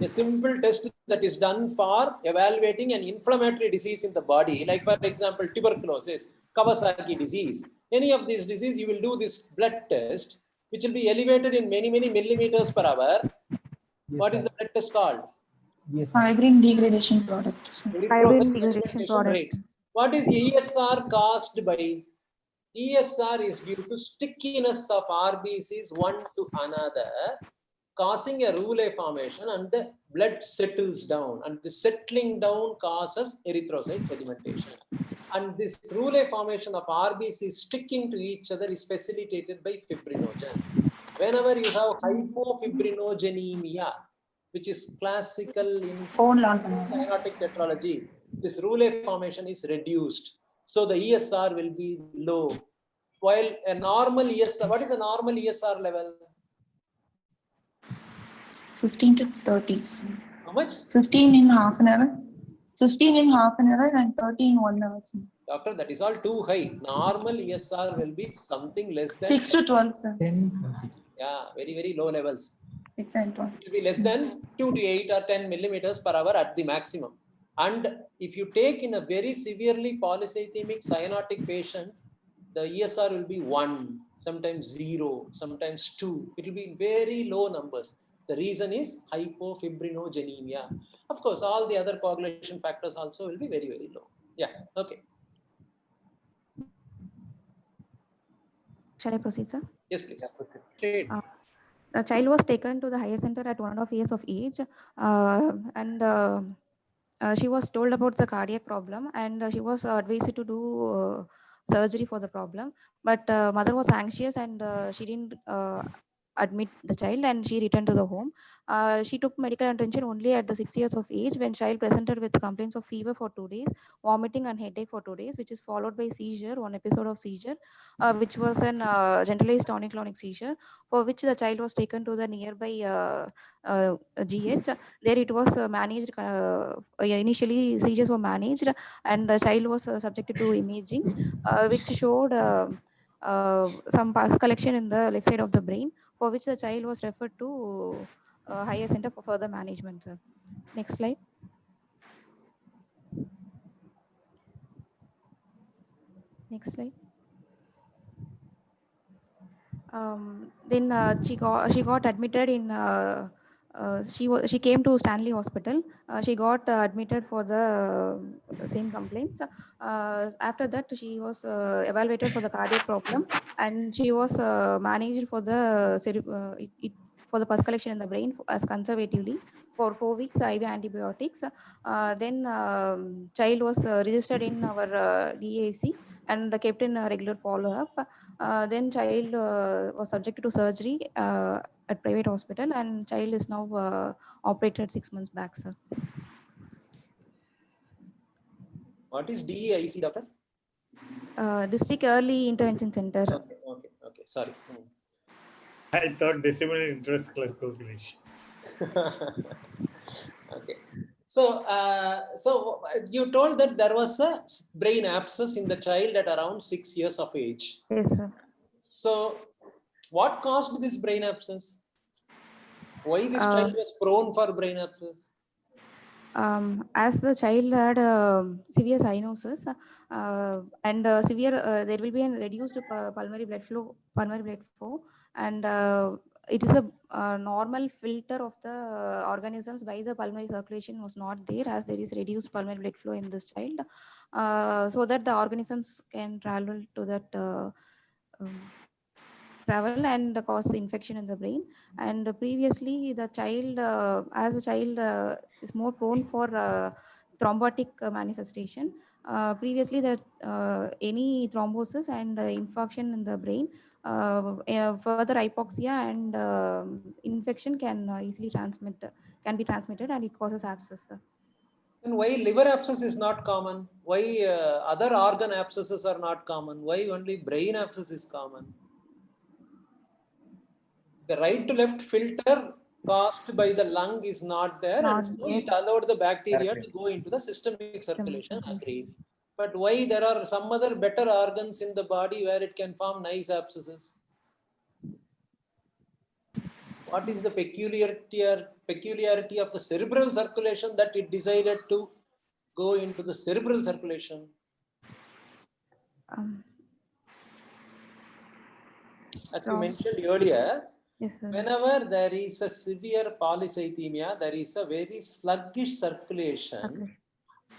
A simple test that is done for evaluating an inflammatory disease in the body, like for example, tuberculosis, Kawasaki disease, any of these disease, you will do this blood test, which will be elevated in many millimeters per hour. Yes, What is sir. the blood test called? Yes, sir. Fibrin degradation product. Sir. Fibrin Erythrocyte degradation sedimentation product. rate. What is ESR caused by? ESR is due to stickiness of RBCs one to another, causing a rouleau formation, and the blood settles down, and the settling down causes erythrocyte sedimentation. And this rouleau formation of RBCs sticking to each other is facilitated by fibrinogen. Whenever you have hypofibrinogenemia, which is classical in cyanotic tetralogy, this rouleau formation is reduced. So the ESR will be low. While a normal ESR, what is a normal ESR level? 15 to 30. Sir. How much? 15 in half an hour. 15 in half an hour and 30 in 1 hour. Sir. Doctor, that is all too high. Normal ESR will be something less than 6 to 12, sir. 10, 20. yeah, very low levels. 6 and 12. It will be less than 2 to 8 or 10 millimeters per hour at the maximum. And if you take in a very severely polycythemic cyanotic patient, the ESR will be 1, sometimes 0, sometimes 2. It will be very low numbers. The reason is hypofibrinogenemia. Of course, all the other coagulation factors also will be very low. Yeah, okay. Shall I proceed, sir? Yes, please. Great. The child was taken to the higher center at 1.5 years of age, and she was told about the cardiac problem, and she was advised to do surgery for the problem. But mother was anxious, and she didn't admit the child, and she returned to the home. She took medical attention only at the 6 years of age, when child presented with complaints of fever for 2 days, vomiting and headache for 2 days, which is followed by seizure, one episode of seizure, which was an generalized tonic-clonic seizure, for which the child was taken to the nearby GH. There it was managed. Initially, seizures were managed, and the child was subjected to imaging, which showed some pus collection in the left side of the brain, for which the child was referred to higher center for further management. Sir. Next slide. Next slide. Then she got admitted in. She came to Stanley Hospital. She got admitted for the same complaints. After that, she was evaluated for the cardiac problem, and she was managed for the for the pus collection in the brain as conservatively for 4 weeks IV antibiotics. Then child was registered in our DAC and kept in a regular follow-up. Then child was subjected to surgery at private hospital, and child is now operated 6 months back, sir. What is DEIC, doctor? District Early Intervention Center. Okay. Sorry. I thought decimal interest calculation. Okay. So you told that there was a brain abscess in the child at around 6 years of age. Yes, sir. So what caused this brain abscess? Why this child was prone for brain abscess? As the child had severe cyanosis and severe, there will be a reduced pulmonary blood flow, and it is a normal filter of the organisms by the pulmonary circulation was not there, as there is reduced pulmonary blood flow in this child, so that the organisms can travel to that travel and cause infection in the brain. And previously the child, as a child is more prone for thrombotic manifestation. Previously that any thrombosis and infarction in the brain, further hypoxia and infection can easily can be transmitted, and it causes abscess. Then why liver abscess is not common? Why other organ abscesses are not common? Why only brain abscess is common? The right to left filter caused by the lung is not there, and so it allowed the bacteria to go into the systemic circulation. Agreed. But why there are some other better organs in the body where it can form nice abscesses? What is the peculiarity of the cerebral circulation that it decided to go into the cerebral circulation? As you mentioned earlier, yes, sir. Whenever there is a severe polycythemia, there is a very sluggish circulation,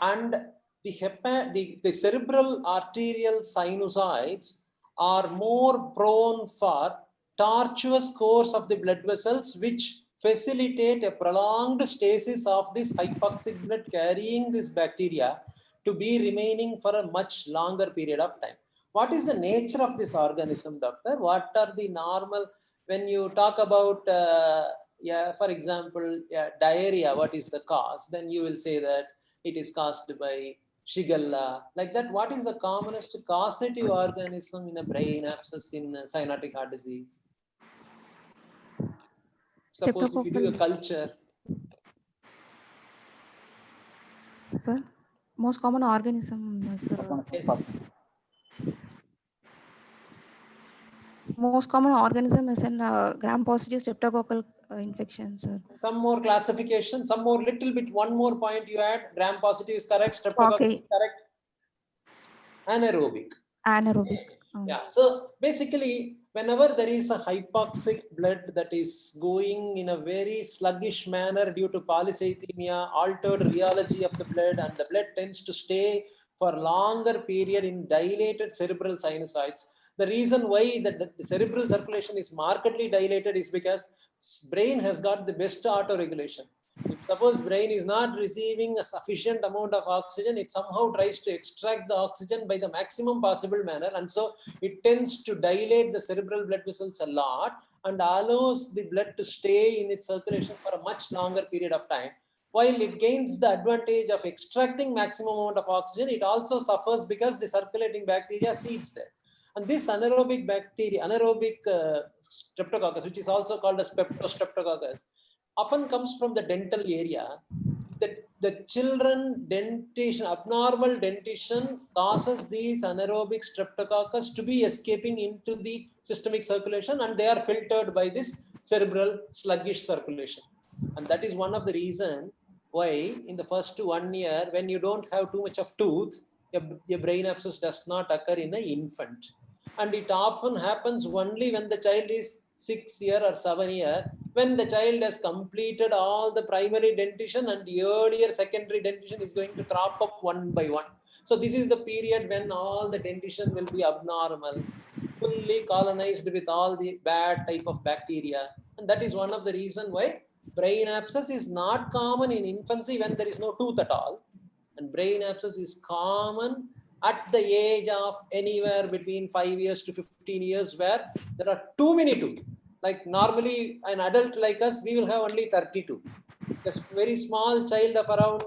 and the cerebral arterial sinusoids are more prone for tortuous course of the blood vessels, which facilitate a prolonged stasis of this hypoxic blood carrying this bacteria to be remaining for a much longer period of time. What is the nature of this organism, doctor? What are the normal, when you talk about, for example, diarrhea, what is the cause? Then you will say that it is caused by Shigella. Like that, what is the commonest causative organism in a brain abscess in cyanotic heart disease? Suppose if you do a culture. Sir, most common organism is Yes. most common organism is in gram-positive streptococcal infection, sir. Some more classification, some more little bit, one more point you add. Gram-positive is correct, streptococcal is correct. Anaerobic. Anaerobic. Yeah, so basically, whenever there is a hypoxic blood that is going in a very sluggish manner due to polycythemia, altered rheology of the blood, and the blood tends to stay for longer period in dilated cerebral sinusoids. The reason why the cerebral circulation is markedly dilated is because brain has got the best auto-regulation. If suppose brain is not receiving a sufficient amount of oxygen, it somehow tries to extract the oxygen by the maximum possible manner, and so it tends to dilate the cerebral blood vessels a lot and allows the blood to stay in its circulation for a much longer period of time. While it gains the advantage of extracting maximum amount of oxygen, it also suffers because the circulating bacteria seeds there. And this anaerobic bacteria, anaerobic streptococcus, which is also called as peptostreptococcus, often comes from the dental area. The children dentition, abnormal dentition causes these anaerobic streptococcus to be escaping into the systemic circulation, and they are filtered by this cerebral sluggish circulation. And that is one of the reasons why in the first 1 year, when you don't have too much of tooth, your brain abscess does not occur in an infant. And it often happens only when the child is 6 years or 7 years, when the child has completed all the primary dentition and the earlier secondary dentition is going to crop up one by one. So this is the period when all the dentition will be abnormal, fully colonized with all the bad type of bacteria. And that is one of the reasons why brain abscess is not common in infancy when there is no tooth at all. And brain abscess is common at the age of anywhere between 5 years to 15 years, where there are too many tooth. Like normally an adult like us, we will have only 32. A very small child of around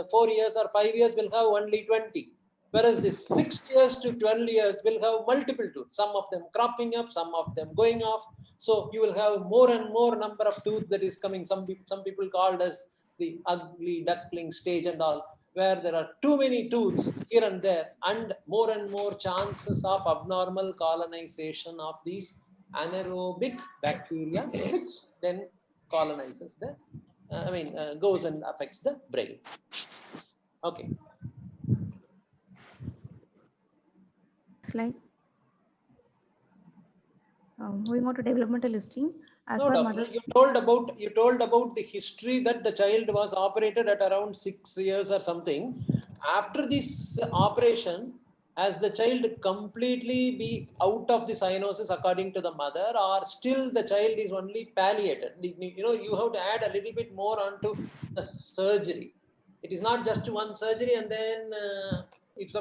4 years or 5 years will have only 20. Whereas the 6 years to 12 years will have multiple tooth, some of them cropping up, some of them going off. So you will have more and more number of tooth that is coming. Some people called as the ugly duckling stage and all, where there are too many tooths here and there, and more chances of abnormal colonization of these anaerobic bacteria, which then colonizes the goes and affects the brain. Okay. Slide. Moving on to developmental history. As No per doubt. mother, You told about the history that the child was operated at around 6 years or something. After this operation, has the child completely be out of the cyanosis according to the mother, or still the child is only palliated? You have to add a little bit more onto the surgery. It is not just one surgery, and then if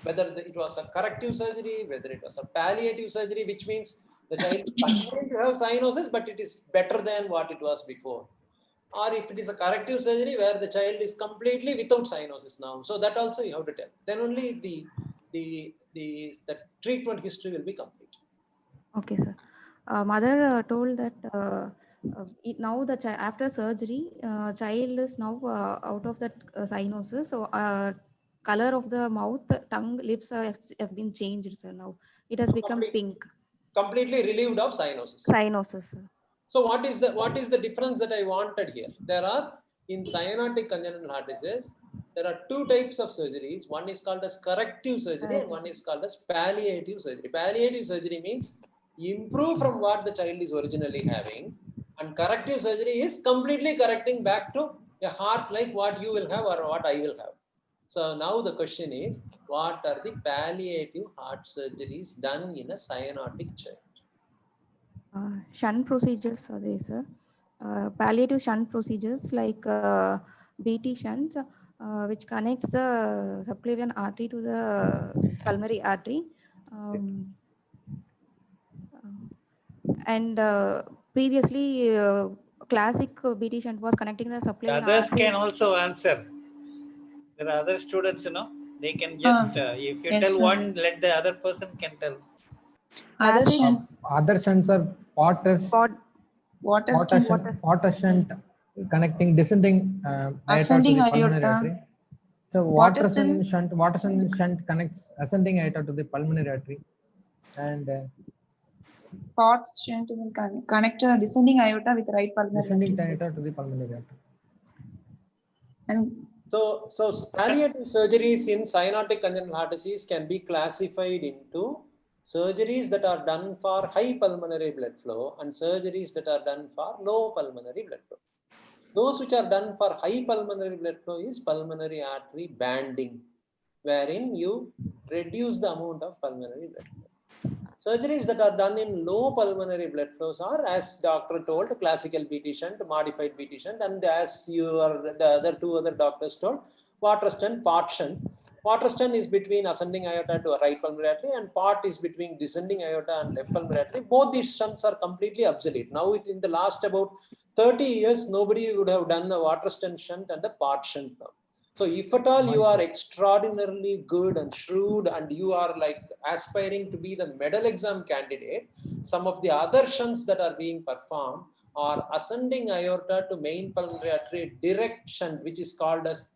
whether it was a corrective surgery, whether it was a palliative surgery, which means the child continuing to have cyanosis, but it is better than what it was before. Or if it is a corrective surgery where the child is completely without cyanosis now. So that also you have to tell. Then only the treatment history will be complete. okay, sir. Mother told that now after surgery, child is now out of that cyanosis. So color of the mouth, tongue, lips have been changed, sir. Now it has become pink. Completely relieved of cyanosis. Cyanosis, sir. So what is the difference that I wanted here? There are, in cyanotic congenital heart disease, there are two types of surgeries. One is called as corrective surgery and one is called as palliative surgery. Palliative surgery means improve from what the child is originally having, and corrective surgery is completely correcting back to a heart like what you will have or what I will have. So now the question is, what are the palliative heart surgeries done in a cyanotic child? Shunt procedures are there, sir. Palliative shunt procedures like BT shunts, which connects the subclavian artery to the pulmonary artery. And previously, classic BT shunt was connecting the subclavian Others artery. can also answer. There are other students, they can just, if you yes, tell sir. one, let the other person can tell. Other Classic- shunts, Other shunts are water shunt connecting descending aorta to Ascending the pulmonary aorta. artery. So water shunt connects ascending aorta to the pulmonary artery, and Fourth shunt will connect descending aorta with right pulmonary descending artery. aorta to the pulmonary artery. And So palliative surgeries in cyanotic congenital heart disease can be classified into surgeries that are done for high pulmonary blood flow and surgeries that are done for low pulmonary blood flow. Those which are done for high pulmonary blood flow is pulmonary artery banding, wherein you reduce the amount of pulmonary blood flow. Surgeries that are done in low pulmonary blood flows are, as doctor told, classical BT shunt, modified BT shunt, and as the two other doctors told, water shunt, part shunt. Water shunt is between ascending aorta to a right pulmonary artery, and part is between descending aorta and left pulmonary artery. Both these shunts are completely obsolete. Now, in the last about 30 years, nobody would have done the water shunt and the part shunt now. So if at all you are extraordinarily good and shrewd and you are like aspiring to be the medal exam candidate, some of the other shunts that are being performed are ascending aorta to main pulmonary artery direct shunt, which is called as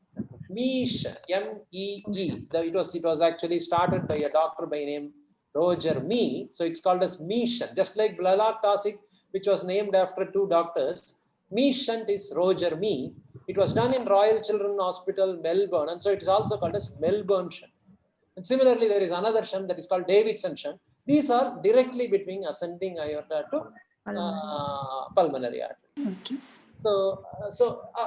ME shunt, M-E-E. It was actually started by a doctor by name Roger Me. So it's called as ME shunt, just like Blalock Taussig, which was named after two doctors. ME shunt is Roger Me. It was done in Royal Children's Hospital, Melbourne, and so it is also called as Melbourne shunt. And similarly, there is another shunt that is called Davidson shunt. These are directly between ascending aorta to pulmonary artery. okay. So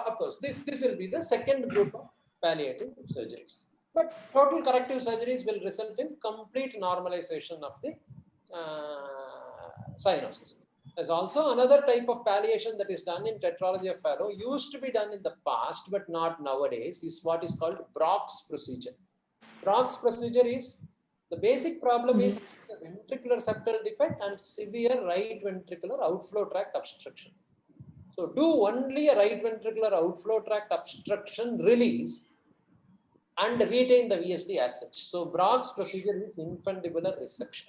of course, this will be the second group of palliative surgeries. But total corrective surgeries will result in complete normalization of the cyanosis. There's also another type of palliation that is done in tetralogy of Fallot, used to be done in the past, but not nowadays, is what is called Brock's procedure. Brock's procedure is, the basic problem is a ventricular septal defect and severe right ventricular outflow tract obstruction. So do only a right ventricular outflow tract obstruction release and retain the VSD as such. So Brock's procedure is infundibular resection,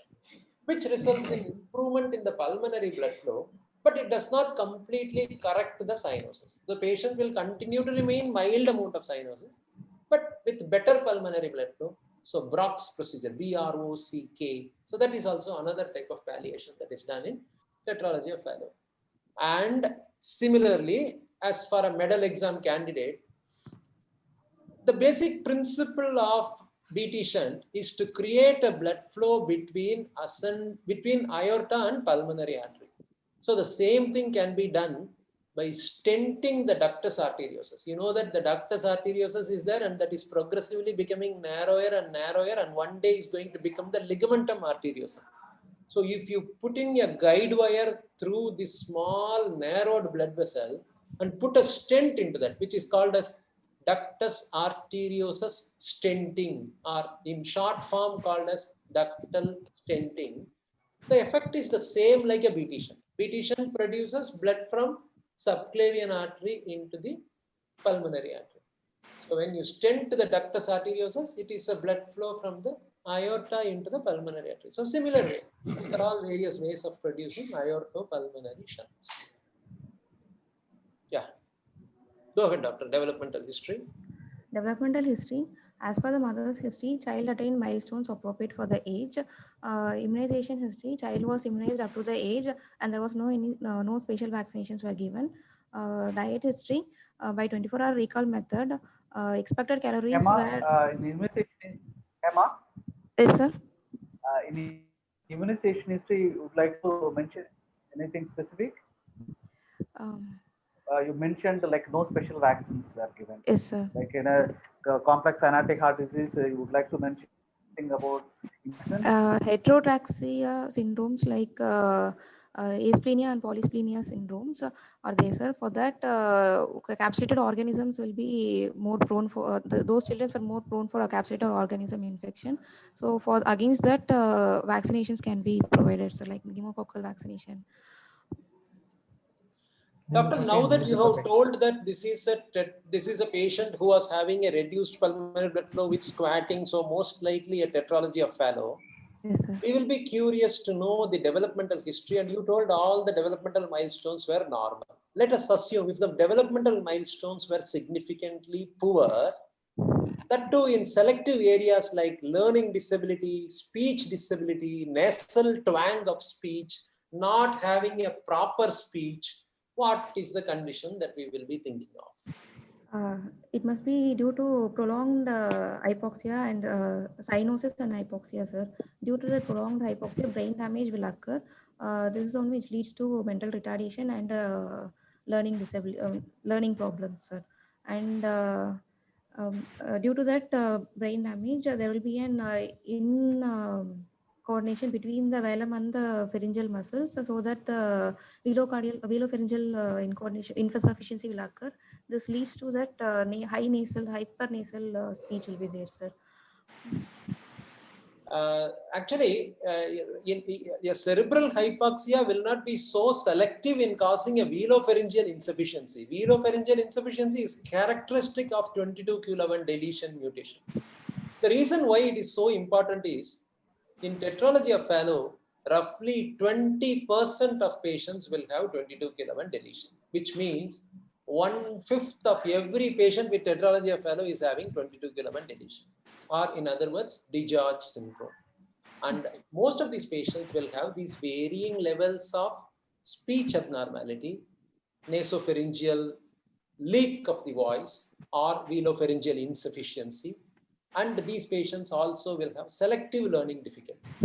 which results in improvement in the pulmonary blood flow, but it does not completely correct the cyanosis. The patient will continue to remain mild amount of cyanosis, but with better pulmonary blood flow. So Brock's procedure, B-R-O-C-K. So that is also another type of palliation that is done in tetralogy of Fallot. And similarly, as for a medal exam candidate, the basic principle of BT shunt is to create a blood flow between aorta and pulmonary artery. So the same thing can be done by stenting the ductus arteriosus. You know that the ductus arteriosus is there, and that is progressively becoming narrower and narrower, and one day is going to become the ligamentum arteriosum. So if you put in a guide wire through this small narrowed blood vessel and put a stent into that, which is called as ductus arteriosus stenting, or in short form called as ductal stenting, the effect is the same like a BT shunt. BT shunt produces blood from subclavian artery into the pulmonary artery. So when you stent the ductus arteriosus, it is a blood flow from the aorta into the pulmonary artery. So similar way, these are all various ways of producing aortopulmonary shunts. Yeah. Go ahead, doctor. Developmental history. Developmental history. As per the mother's history, child attained milestones appropriate for the age. Immunization history, child was immunized up to the age, and there was no special vaccinations were given. Diet history, by 24-hour recall method, expected calories were. Emma, in immunization, Emma, Yes, sir. in immunization history, you would like to mention anything specific? You mentioned like no special vaccines were given. Yes, sir. Like in a complex cyanotic heart disease, you would like to mention anything about vaccines? Heterotaxia syndromes like asplenia and polysplenia syndromes are there, sir. For that, capsulated organisms will be more prone for those children are more prone for a capsulated organism infection. So for against that, vaccinations can be provided, sir, like pneumococcal vaccination. Doctor, now that you have told that this is a patient who was having a reduced pulmonary blood flow with squatting, so most likely a tetralogy of Fallot. Yes, sir. We will be curious to know the developmental history, and you told all the developmental milestones were normal. Let us assume if the developmental milestones were significantly poor, that too in selective areas like learning disability, speech disability, nasal twang of speech, not having a proper speech, what is the condition that we will be thinking of? It must be due to prolonged hypoxia and cyanosis and hypoxia, sir. Due to the prolonged hypoxia, brain damage will occur. This is one which leads to mental retardation and learning disability, learning problems, sir. And due to that brain damage, there will be an coordination between the velum and the pharyngeal muscles, so that the velopharyngeal insufficiency will occur. This leads to that hypernasal speech will be there, sir. Actually, a cerebral hypoxia will not be so selective in causing a velopharyngeal insufficiency. Velopharyngeal insufficiency is characteristic of 22q11 deletion mutation. The reason why it is so important is, in tetralogy of Fallot, roughly 20% of patients will have 22q11 deletion, which means 1/5 of every patient with tetralogy of Fallot is having 22q11 deletion, or in other words, DiGeorge syndrome. And most of these patients will have these varying levels of speech abnormality, nasopharyngeal leak of the voice, or velopharyngeal insufficiency. And these patients also will have selective learning difficulties.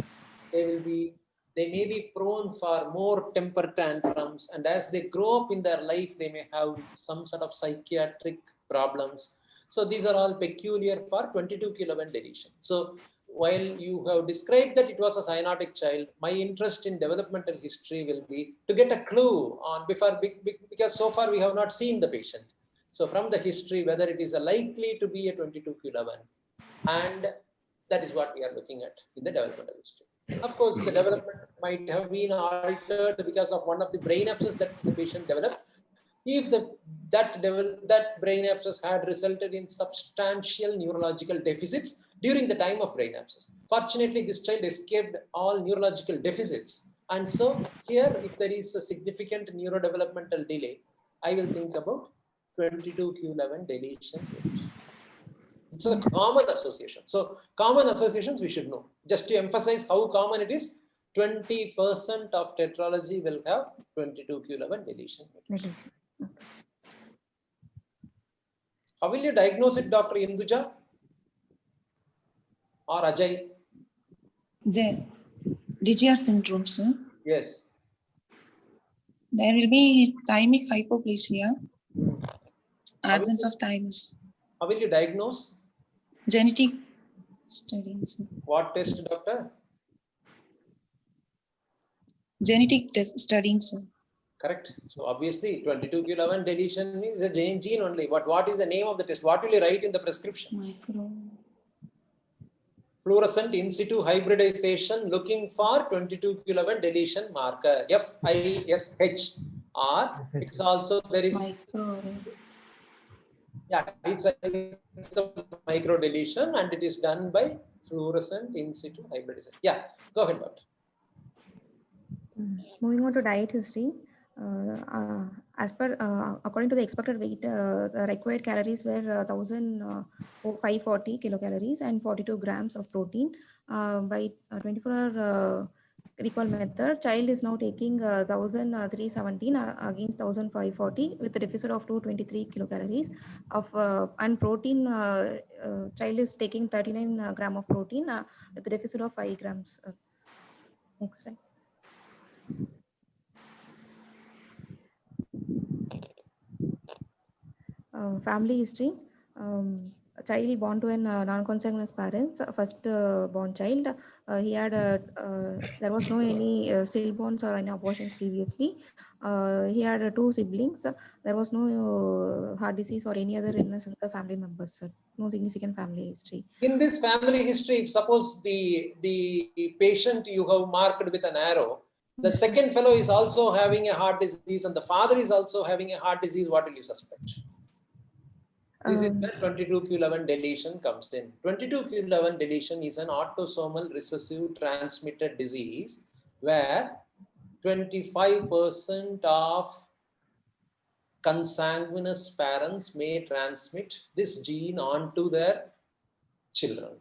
They may be prone for more temper tantrums, and as they grow up in their life, they may have some sort of psychiatric problems. So these are all peculiar for 22q11 deletion. So while you have described that it was a cyanotic child, my interest in developmental history will be to get a clue on because so far we have not seen the patient. So from the history, whether it is likely to be a 22q11, and that is what we are looking at in the developmental history. Of course, the development might have been altered because of one of the brain abscess that the patient developed. If that brain abscess had resulted in substantial neurological deficits during the time of brain abscess. Fortunately, this child escaped all neurological deficits. And so here, if there is a significant neurodevelopmental delay, I will think about 22q11 deletion. It's a common association. So common associations we should know. Just to emphasize how common it is, 20% of tetralogy will have 22q11 deletion. How will you diagnose it, Dr. Induja or Ajay? DGR syndrome, sir. Yes. There will be thymic hypoplasia, absence of thymus. How will you diagnose? Genetic studying, sir. What test, doctor? Genetic test studying, sir. Correct. So obviously 22q11 deletion means a gene only. What is the name of the test? What will you write in the prescription? Micro. Fluorescent in situ hybridization looking for 22q11 deletion marker FISH, or it's also there is it's a micro deletion and it is done by fluorescent in situ hybridization. Yeah, go ahead, doctor. Moving on to diet history. According to the expected weight, the required calories were 1,540 kilocalories and 42 grams of protein. By 24-hour recall method, child is now taking 1,317 against 1,540 with a deficit of 223 kilocalories of and protein. Child is taking 39 gram of protein with a deficit of 5 grams. Next slide. Family history. A child born to an non-consanguineous parents, first born child. He had there was no any stillborns or any abortions previously. He had 2 siblings. There was no heart disease or any other illness in the family members. No significant family history. In this family history, suppose the patient you have marked with an arrow, the second fellow is also having a heart disease and the father is also having a heart disease, what will you suspect? This is where 22q11 deletion comes in. 22q11 deletion is an autosomal recessive transmitted disease where 25% of consanguineous parents may transmit this gene onto their children.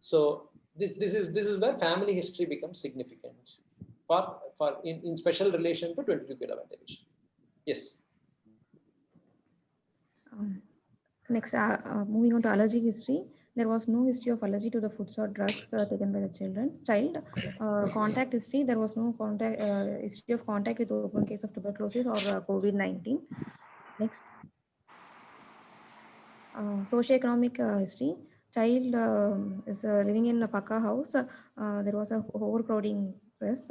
So this is where family history becomes significant in special relation to 22q11 deletion. Yes. Next, moving on to allergy history. There was no history of allergy to the foods or drugs taken by the child. Contact history. There was no history of contact with open case of tuberculosis or COVID-19. Next. Socioeconomic history. Child is living in a Paka house. There was a overcrowding press.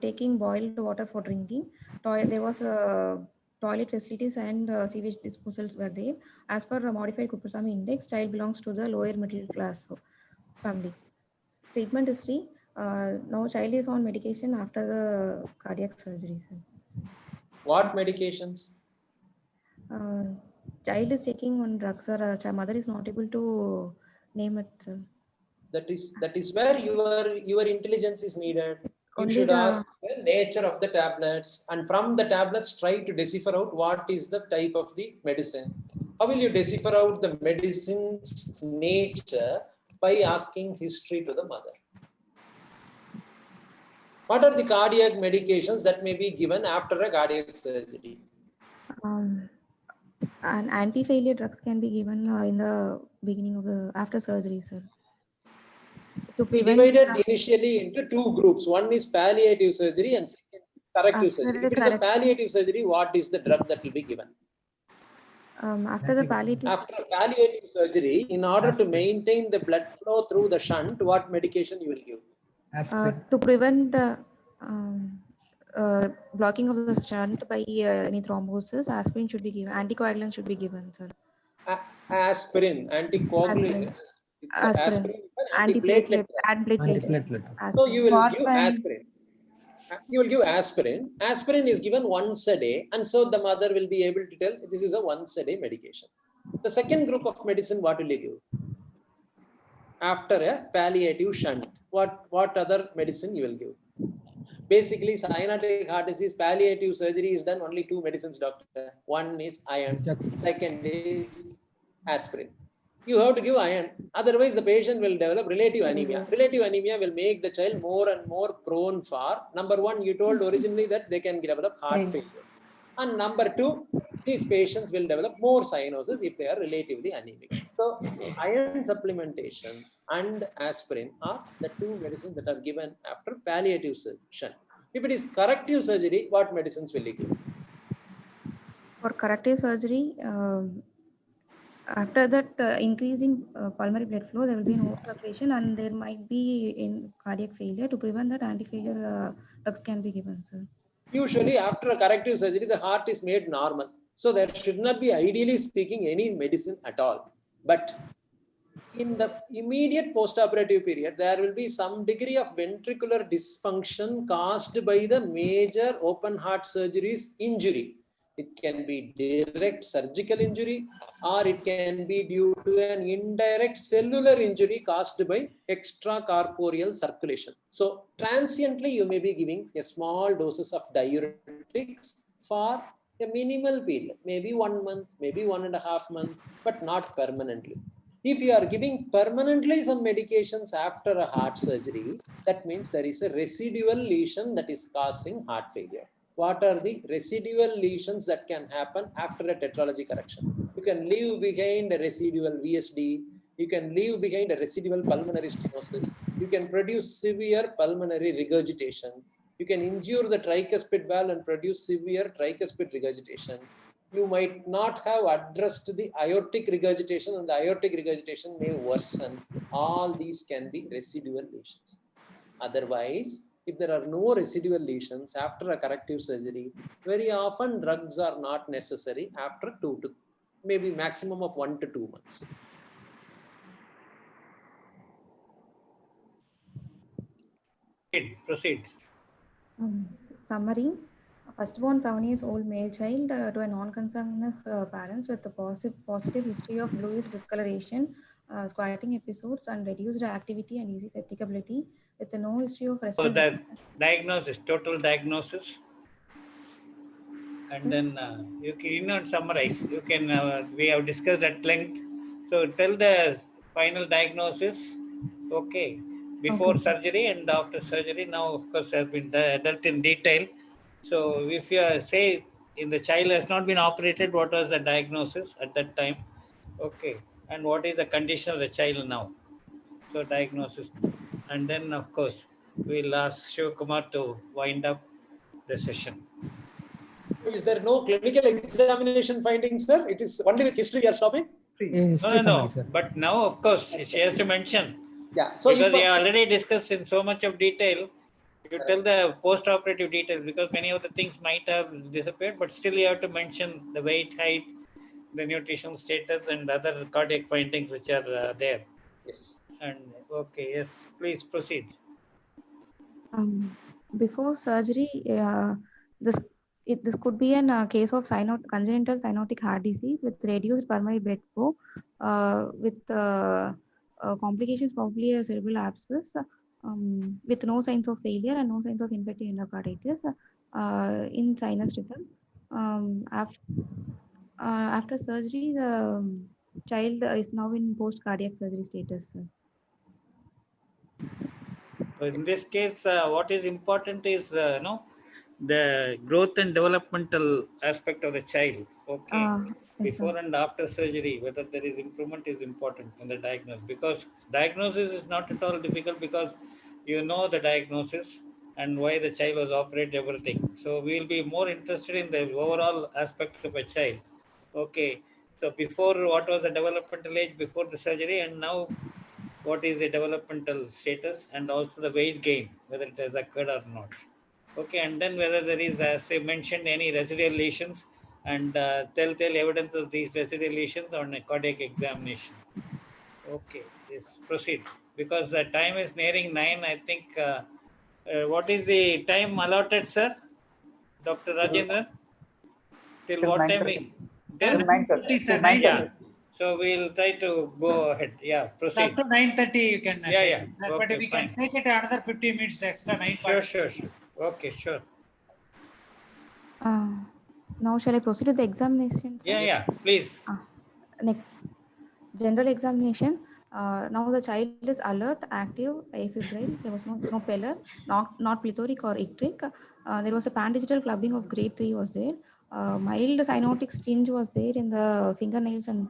Taking boiled water for drinking. There was toilet facilities and sewage disposals were there. As per a modified Kuppusamy index, child belongs to the lower middle class family. Treatment history. Now child is on medication after the cardiac surgery. Sir. What medications? Child is taking on drugs, or mother is not able to name it. Sir. That is where your intelligence is needed. You Only should ask the nature of the tablets, and from the tablets try to decipher out what is the type of the medicine. How will you decipher out the medicine's nature? By asking history to the mother. What are the cardiac medications that may be given after a cardiac surgery? And anti-failure drugs can be given in the beginning of the after surgery, sir. We divided initially into 2 groups. One is palliative surgery and second corrective surgery. If it is a palliative surgery, what is the drug that will be given? After the palliative surgery, in order to maintain the blood flow through the shunt, what medication you will give? To prevent the blocking of the shunt by any thrombosis, aspirin should be given. Anticoagulant should be given, sir. Aspirin, anticoagulant. Aspirin, antiplatelet, antiplatelet. So you will give aspirin. You will give aspirin. Aspirin is given once a day, and so the mother will be able to tell this is a once a day medication. The second group of medicine, what will you give? After a palliative shunt, what other medicine you will give? Basically, cyanotic heart disease palliative surgery is done only 2 medicines, doctor. One is iron, second is aspirin. You have to give iron, otherwise the patient will develop relative anemia. Relative anemia will make the child more and more prone for, number 1, you told originally that they can develop heart failure. And number 2, these patients will develop more cyanosis if they are relatively anemic. So iron supplementation and aspirin are the two medicines that are given after palliative surgery. If it is corrective surgery, what medicines will you give? For corrective surgery, after that, increasing pulmonary blood flow, there will be no circulation and there might be in cardiac failure. To prevent that, anti-failure drugs can be given, sir. Usually after a corrective surgery, the heart is made normal. So there should not be, ideally speaking, any medicine at all. But in the immediate postoperative period, there will be some degree of ventricular dysfunction caused by the major open heart surgery's injury. It can be direct surgical injury, or it can be due to an indirect cellular injury caused by extracorporeal circulation. So transiently, you may be giving a small doses of diuretics for a minimal period, maybe 1 month, maybe 1.5 months, but not permanently. If you are giving permanently some medications after a heart surgery, that means there is a residual lesion that is causing heart failure. What are the residual lesions that can happen after a tetralogy correction? You can leave behind a residual VSD. You can leave behind a residual pulmonary stenosis. You can produce severe pulmonary regurgitation. You can injure the tricuspid valve and produce severe tricuspid regurgitation. You might not have addressed the aortic regurgitation, and the aortic regurgitation may worsen. All these can be residual lesions. Otherwise, if there are no residual lesions after a corrective surgery, very often drugs are not necessary after 2 to maybe maximum of 1 to 2 months. Proceed. Summary. Firstborn 7 years old male child to a non-consanguineous parents with a positive history of bluish discoloration, squatting episodes, and reduced activity and easy fatigability, with no history of So respiratory. the diagnosis, total diagnosis, and then you can summarize. You can we have discussed at length. So tell the final diagnosis. Okay, before Okay, sir. surgery and after surgery. Now, of course, has been dealt in detail. So if you say in the child has not been operated, what was the diagnosis at that time? Okay, and what is the condition of the child now? So diagnosis, and then of course we'll ask Shivakumar to wind up the session. Is there no clinical examination findings, sir? It is only with history we are stopping? No. But now, of course, she has to mention. Yeah. So because we already discussed in so much of detail. You tell the post-operative details, because many of the things might have disappeared, but still you have to mention the weight, height, the nutritional status, and other cardiac findings which are there. Yes. And okay, yes, please proceed. Before surgery, this could be a case of congenital cyanotic heart disease with reduced pulmonary blood flow, with complications, probably a cerebral abscess, with no signs of failure and no signs of infective endocarditis in sinus rhythm. After surgery, the child is now in post-cardiac surgery status. So in this case, what is important is the growth and developmental aspect of the child. Okay. Yes, Before sir. and after surgery, whether there is improvement is important in the diagnosis, because diagnosis is not at all difficult, because you know the diagnosis and why the child was operated, everything. So we will be more interested in the overall aspect of a child. Okay. So before, what was the developmental age before the surgery, and now what is the developmental status, and also the weight gain, whether it has occurred or not. Okay, and then whether there is, as I mentioned, any residual lesions, and telltale evidence of these residual lesions on a cardiac examination. Okay, yes, proceed. Because the time is nearing 9, I think. What is the time allotted, sir? Dr. Rajendran? Till what time? Till 9:30. sir. 9:30. So we'll try to go ahead. Yeah, proceed. Up to 9:30 you can Yeah. take that, but Okay, we can fine. take it another 15 minutes extra. 9:40. Sure. Okay, sure. Now shall I proceed with the examination, sir? Yeah, please. Next, general examination. Now the child is alert, active, afebrile. There was no pallor, not plethoric or icteric. There was a pan-digital clubbing of grade 3 was there. mild cyanotic tinge was there in the fingernails and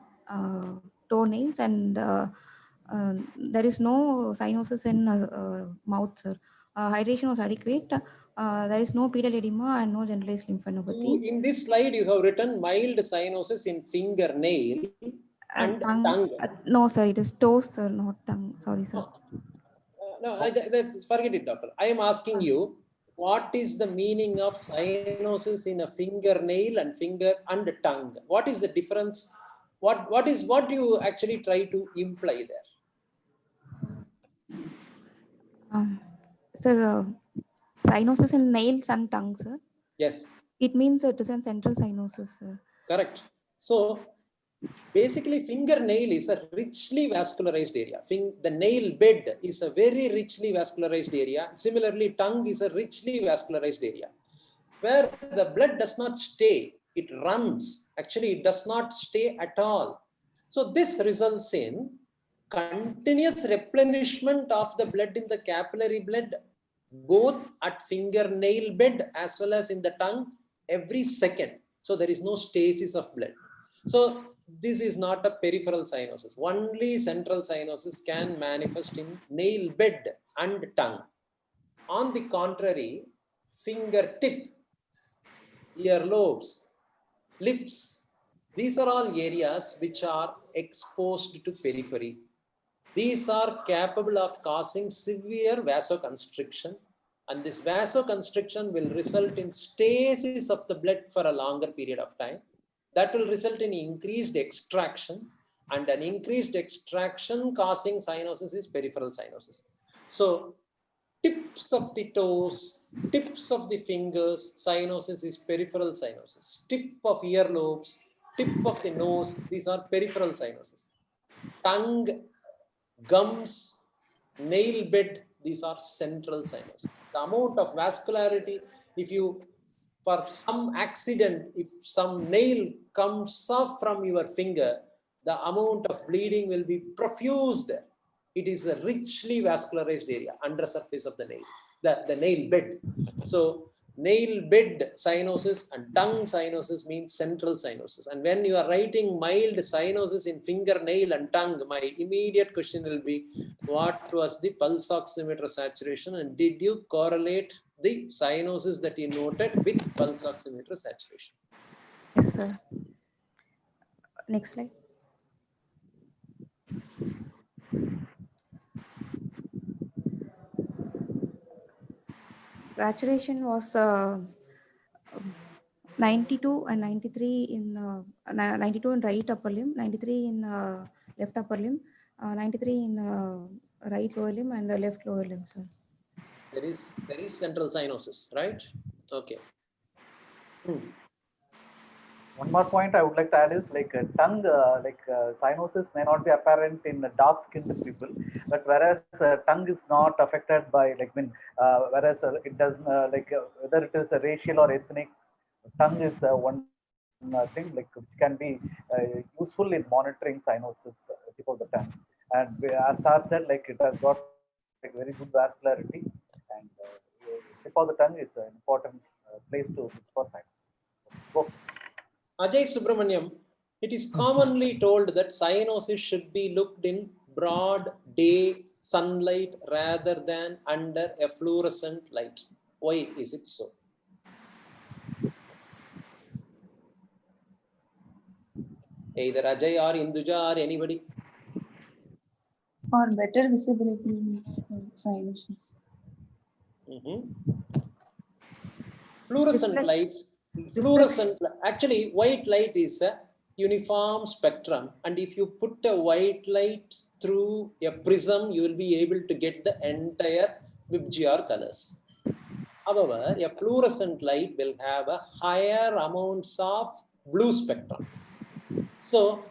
toenails, and there is no cyanosis in mouth, sir. Hydration was adequate. There is no pedal edema and no generalized lymphadenopathy. In this slide, you have written mild cyanosis in fingernail and tongue. No, sir, it is toes, sir, not tongue. Sorry, sir. No, forget it, doctor. I am asking you, what is the meaning of cyanosis in a fingernail and finger and tongue? What is the difference? What do you actually try to imply there? Sir, cyanosis in nails and tongue, sir. Yes. It means it is a central cyanosis, sir. Correct. So basically, fingernail is a richly vascularized area. The nail bed is a very richly vascularized area. Similarly, tongue is a richly vascularized area where the blood does not stay. It runs. Actually, it does not stay at all. So this results in continuous replenishment of the blood in the capillary blood, both at fingernail bed as well as in the tongue every second. So there is no stasis of blood. So this is not a peripheral cyanosis. Only central cyanosis can manifest in nail bed and tongue. On the contrary, fingertip, earlobes, lips, these are all areas which are exposed to periphery. These are capable of causing severe vasoconstriction, and this vasoconstriction will result in stasis of the blood for a longer period of time. That will result in increased extraction, and an increased extraction causing cyanosis is peripheral cyanosis. So tips of the toes, tips of the fingers, cyanosis is peripheral cyanosis. Tip of earlobes, tip of the nose, these are peripheral cyanosis. Tongue, gums, nail bed, these are central cyanosis. The amount of vascularity, if you, for some accident, if some nail comes off from your finger, the amount of bleeding will be profuse there. It is a richly vascularized area, under surface of the nail, the nail bed. So nail bed cyanosis and tongue cyanosis means central cyanosis. And when you are writing mild cyanosis in fingernail and tongue, my immediate question will be, what was the pulse oximeter saturation, and did you correlate the cyanosis that you noted with pulse oximeter saturation? Yes, sir. Next slide. Saturation was 92 and 93 in 92 in right upper limb, 93 in left upper limb, 93 in right lower limb, and left lower limb, sir. There is central cyanosis, right? Okay. One more point I would like to add is like tongue, cyanosis may not be apparent in dark-skinned people, but whereas tongue is not affected by whereas it does whether it is racial or ethnic, tongue is one thing which can be useful in monitoring cyanosis tip of the tongue. And as Sar said, it has got very good vascularity, and tip of the tongue is an important place to look for cyanosis. Go. Ajay Subramaniam, it is commonly told that cyanosis should be looked in broad day sunlight rather than under a fluorescent light. Why is it so? Either Ajay or Induja or anybody. For better visibility in cyanosis. Fluorescent lights. Actually, white light is a uniform spectrum, and if you put a white light through a prism, you will be able to get the entire VIBGYOR colors. However, a fluorescent light will have a higher amounts of blue spectrum. So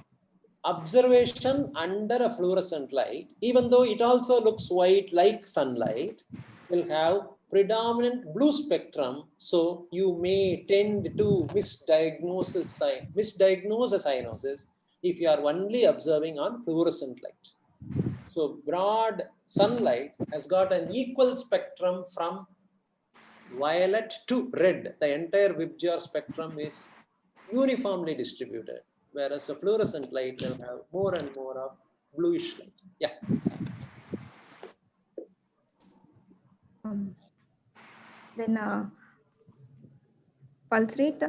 observation under a fluorescent light, even though it also looks white like sunlight, will have predominant blue spectrum, so you may tend to misdiagnose a cyanosis if you are only observing on fluorescent light. So broad sunlight has got an equal spectrum from violet to red. The entire VIBGYOR spectrum is uniformly distributed, whereas the fluorescent light will have more and more of bluish light. Yeah. Then pulse rate,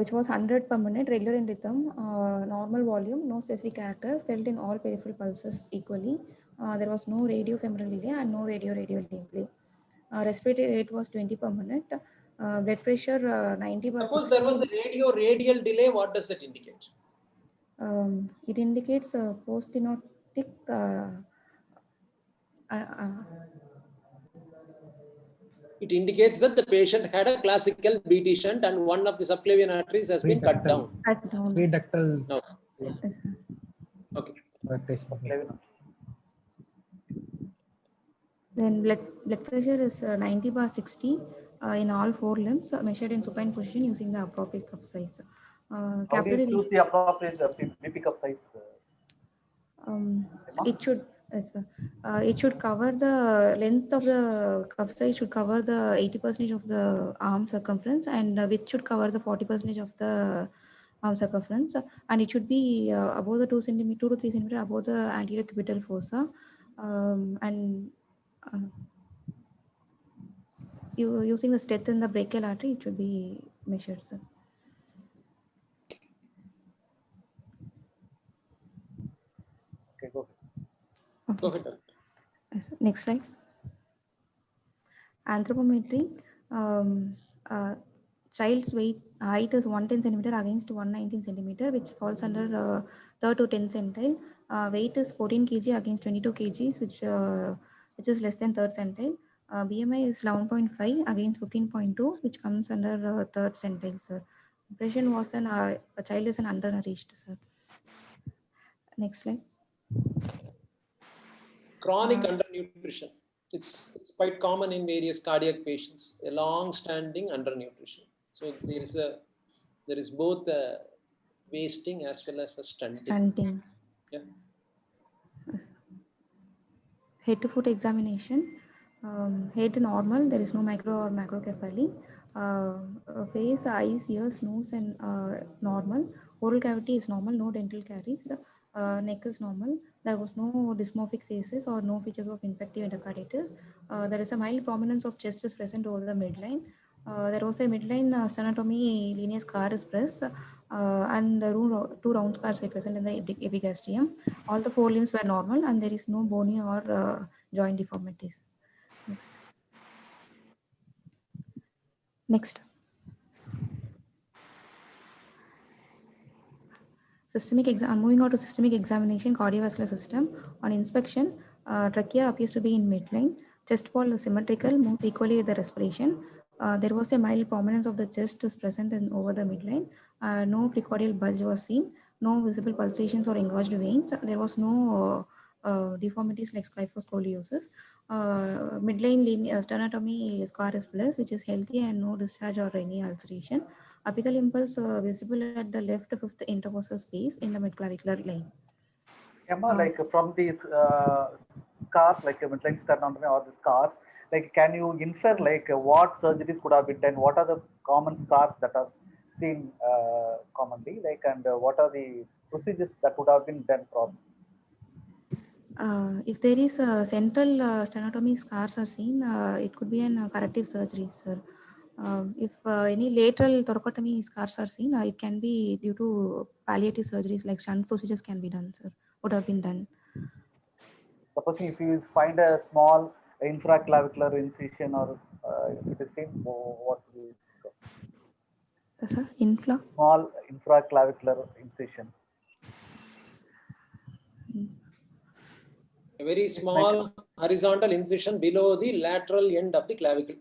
which was 100 per minute, regular in rhythm, normal volume, no specific character, felt in all peripheral pulses equally. There was no radiofemoral delay and no radio-radial delay. Respiratory rate was 20 per minute. Blood pressure 90 per Suppose 60. there was a radio-radial delay, what does that indicate? It indicates post-stenotic It indicates that the patient had a classical BT shunt and one of the subclavian arteries has been cut down. cut down. Preductal No. Yes, sir. Okay. rotation. Then blood pressure is 90 bar 60 in all 4 limbs, measured in supine position using the appropriate cup size. How do you Capillary, choose the appropriate BP cup size? it should cover the length of the cup size, should cover the 80% of the arm circumference, and width should cover the 40% of the arm circumference, and it should be above the 2 to 3 centimeter above the anterior cubital fossa, and using the stent in the brachial artery, it should be measured, sir. Okay, go ahead. Go ahead. Yes, next slide. Anthropometry. Child's height is 110 centimeter against 119 centimeter, which falls under 3rd to 10th centile. Weight is 14 kg against 22 kgs, which is less than 3rd centile. BMI is 11.5 against 15.2, which comes under 3rd centile, sir. Impression was a child is an undernourished, sir. Next slide. Chronic undernutrition. It's quite common in various cardiac patients, a long-standing undernutrition. So there is both a wasting as well as a stunting. Stunting. Yeah. Head to foot examination. Head normal, there is no micro or macrocephaly. Face, eyes, ears, nose, and normal. Oral cavity is normal, no dental caries. Neck is normal. There was no dysmorphic faces or no features of infective endocarditis. There is a mild prominence of chest is present over the midline. There was a midline sternotomy linear scar is present, and 2 round scars were present in the epigastrium. All the 4 limbs were normal, and there is no bony or joint deformities. Next. Moving on to systemic examination, cardiovascular system. On inspection, trachea appears to be in midline. Chest wall is symmetrical, moves equally with the respiration. There was a mild prominence of the chest is present over the midline. No precordial bulge was seen. No visible pulsations or engorged veins. There was no deformities like kyphoscoliosis. Midline sternotomy scar is plus, which is healthy and no discharge or any ulceration. Apical impulse visible at the left 5th intercostal space in the midclavicular line. Emma, like from these scars, like midline sternotomy or the scars, like can you infer like what surgeries could have been done? What are the common scars that are seen commonly, like, and what are the procedures that would have been done probably? If there is a central sternotomy scars are seen, it could be an corrective surgery, sir. If any lateral thoracotomy scars are seen, it can be due to palliative surgeries like shunt procedures can be done, sir, would have been done. Supposing if you find a small infraclavicular incision or if it is seen, what will you think of? Sir, small infraclavicular incision. A very small horizontal incision below the lateral end of the clavicle.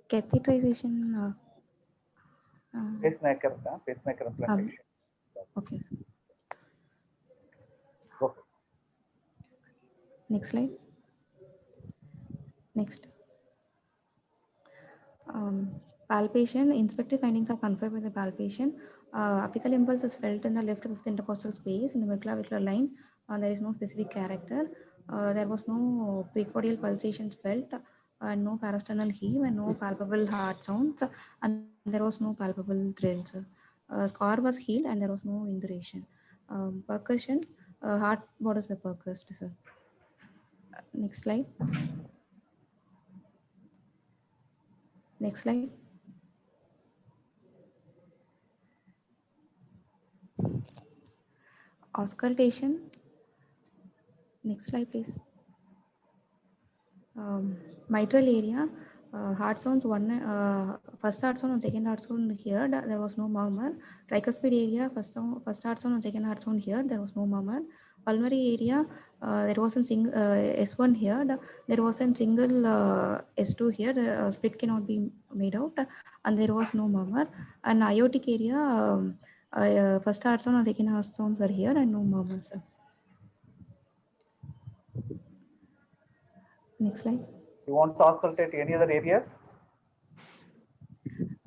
Catheterization. Pacemaker implantation. Okay. Okay. Next slide. Next. Palpation. Inspective findings are confirmed with the palpation. Apical impulse is felt in the left 5th intercostal space in the midclavicular line. There is no specific character. There was no precordial pulsations felt. and no parasternal heave and no palpable heart sounds, and there was no palpable thrills. Scar was healed and there was no induration. Percussion, heart borders were percussed, sir. Next slide. Next slide. Auscultation. Next slide, please. Mitral area, heart sounds first heart sound and second heart sound here, there was no murmur. Tricuspid area, first heart sound and second heart sound here, there was no murmur. Pulmonary area, there was a S1 here, there was a single S2 here, the split cannot be made out, and there was no murmur. And aortic area, first heart sound and second heart sounds were here and no murmurs. Next slide. You want to auscultate any other areas?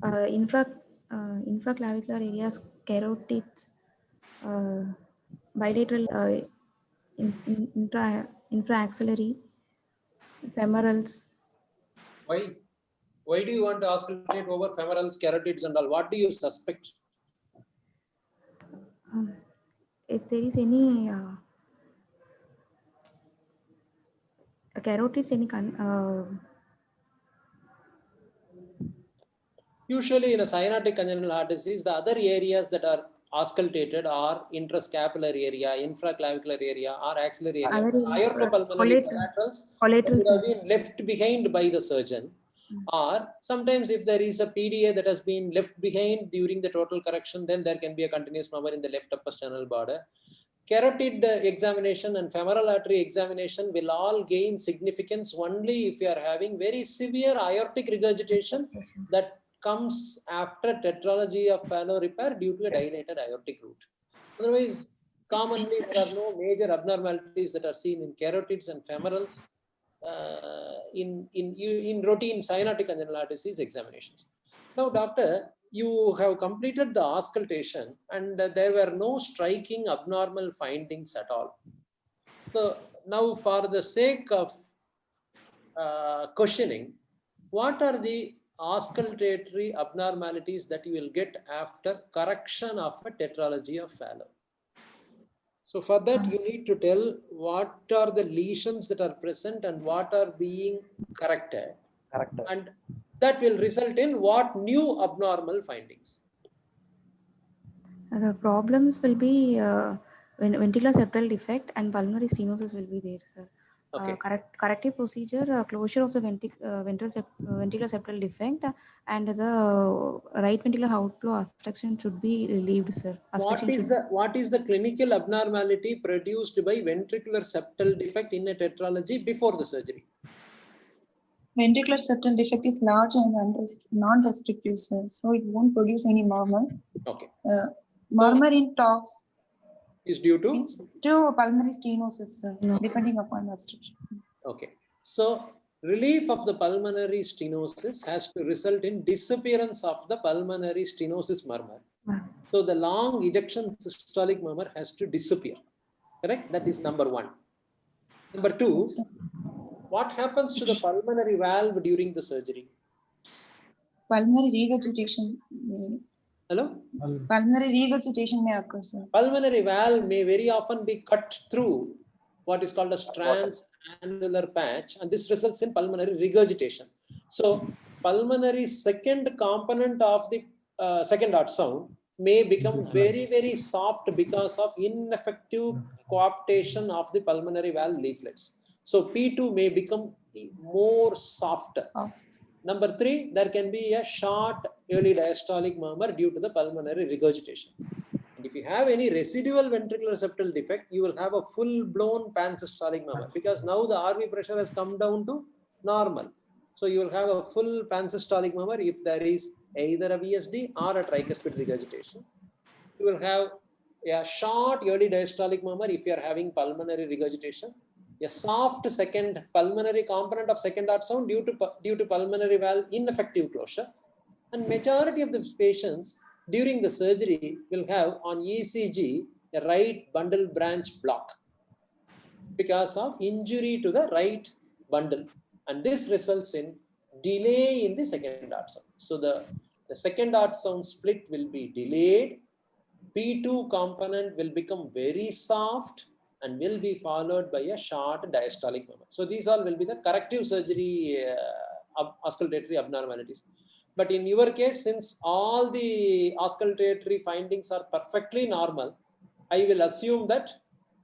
Infraclavicular areas, carotids, bilateral intraaxillary, femorals. Why do you want to auscultate over femorals, carotids and all? What do you suspect? If there is any carotids, Usually in a cyanotic congenital heart disease, the other areas that are auscultated are intrascapular area, infraclavicular area, or axillary area. Aortopulmonary collaterals would have been left behind by the surgeon. Or sometimes if there is a PDA that has been left behind during the total correction, then there can be a continuous murmur in the left upper sternal border. Carotid examination and femoral artery examination will all gain significance only if you are having very severe aortic regurgitation that comes after tetralogy of Fallot repair due to a dilated aortic root. Otherwise, commonly there are no major abnormalities that are seen in carotids and femorals in routine cyanotic congenital heart disease examinations. Now, doctor, you have completed the auscultation and there were no striking abnormal findings at all. So now, for the sake of questioning, what are the auscultatory abnormalities that you will get after correction of a tetralogy of Fallot? So for that, you need to tell what are the lesions that are present and what are being corrected. And that will result in what new abnormal findings? The problems will be ventricular septal defect and pulmonary stenosis will be there, sir. Okay. Corrective procedure, closure of the ventricular septal defect and the right ventricular outflow obstruction should be relieved, sir. What is the clinical abnormality produced by ventricular septal defect in a tetralogy before the surgery? Ventricular septal defect is large and non-restrictive, sir. So it won't produce any murmur. Okay. Murmur in top is due to pulmonary stenosis, sir, depending upon obstruction. Okay. So relief of the pulmonary stenosis has to result in disappearance of the pulmonary stenosis murmur. So the long ejection systolic murmur has to disappear. Correct? That is number one. Number two, what happens to the pulmonary valve during the surgery? Pulmonary regurgitation. Hello? Pulmonary regurgitation may occur, sir. Pulmonary valve may very often be cut through what is called a transannular patch, and this results in pulmonary regurgitation. So pulmonary second component of the second heart sound may become very, very soft because of ineffective coaptation of the pulmonary valve leaflets. So P2 may become more soft. Number three, there can be a short early diastolic murmur due to the pulmonary regurgitation. And if you have any residual ventricular septal defect, you will have a full-blown pansystolic murmur because now the RV pressure has come down to normal. So you will have a full pansystolic murmur if there is either a VSD or a tricuspid regurgitation. You will have a short early diastolic murmur if you are having pulmonary regurgitation. A soft second pulmonary component of second heart sound due to pulmonary valve ineffective closure. And majority of the patients during the surgery will have on ECG a right bundle branch block because of injury to the right bundle. And this results in delay in the second art sound. So the second art sound split will be delayed. P2 component will become very soft and will be followed by a short diastolic moment. So these all will be the corrective surgery auscultatory abnormalities. But in your case, since all the auscultatory findings are perfectly normal, I will assume that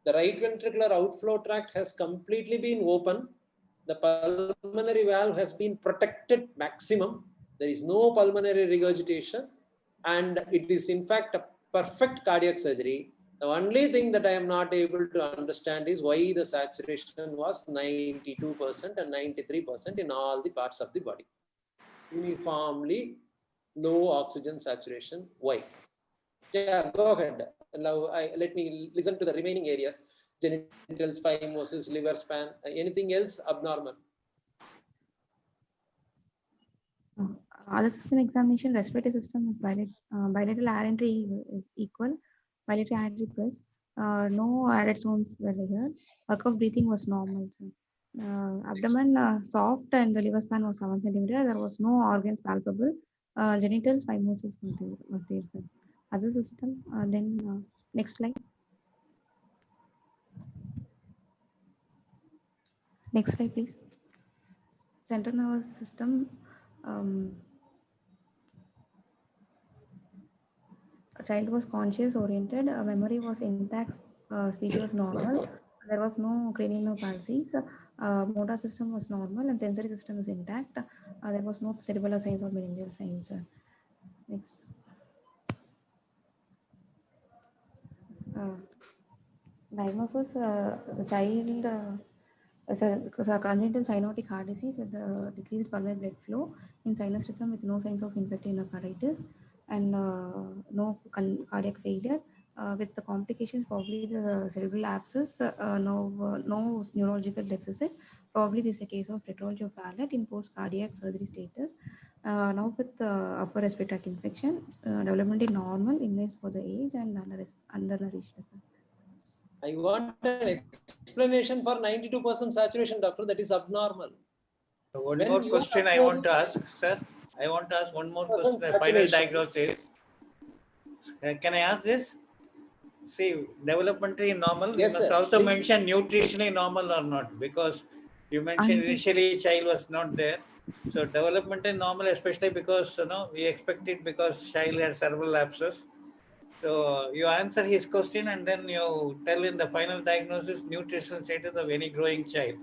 the right ventricular outflow tract has completely been open. The pulmonary valve has been protected maximum. There is no pulmonary regurgitation. And it is in fact a perfect cardiac surgery. The only thing that I am not able to understand is why the saturation was 92% and 93% in all the parts of the body. Uniformly low oxygen saturation. Why? Yeah, go ahead. Now, let me listen to the remaining areas: genitals, phimosis, liver span. Anything else abnormal? Other system examination, respiratory system is bilateral air entry is equal, bilateral air entry press. No added sounds were heard. Work of breathing was normal. Sir. Abdomen soft and the liver span was 7 centimeter. There was no organs palpable. Genitals, phimosis was there. Sir. Other system, then next slide. Next slide, please. Central nervous system. A child was conscious oriented, memory was intact, speech was normal, there was no cranial nerve palsies, motor system was normal, and sensory system is intact. There was no cerebellar signs or meningeal signs. Next. Diagnosis, the child is a congenital cyanotic heart disease with the decreased pulmonary blood flow in sinus rhythm with no signs of infective endocarditis and no cardiac failure. With the complications, probably the cerebral abscess, no neurological deficits. Probably this is a case of tetralogy of Fallot in post-cardiac surgery status. Now with upper respiratory infection, development is normal, image for the age and undernourished. I want an explanation for 92% saturation, doctor. That is abnormal. One When more you question I want to ask, sir. I want to ask one more question. The final saturation. diagnosis. Can I ask this? See, developmentally normal. Yes, you must sir. also Please. mention nutritionally normal or not, because you mentioned initially child was not there. So developmentally normal, especially because we expect it because child had cerebral abscess. So you answer his question and then you tell in the final diagnosis nutritional status of any growing child,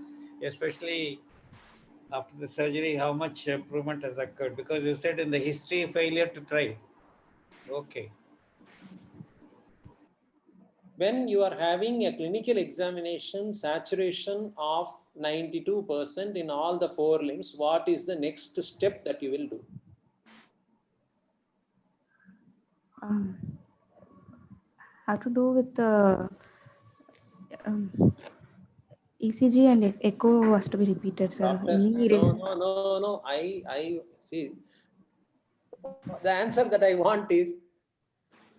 especially after the surgery, how much improvement has occurred, because you said in the history failure to thrive. Okay. When you are having a clinical examination saturation of 92% in all the 4 limbs, what is the next step that you will do? Have to do with the ECG and echo has to be repeated, sir. Doctor, no. I see. The answer that I want is,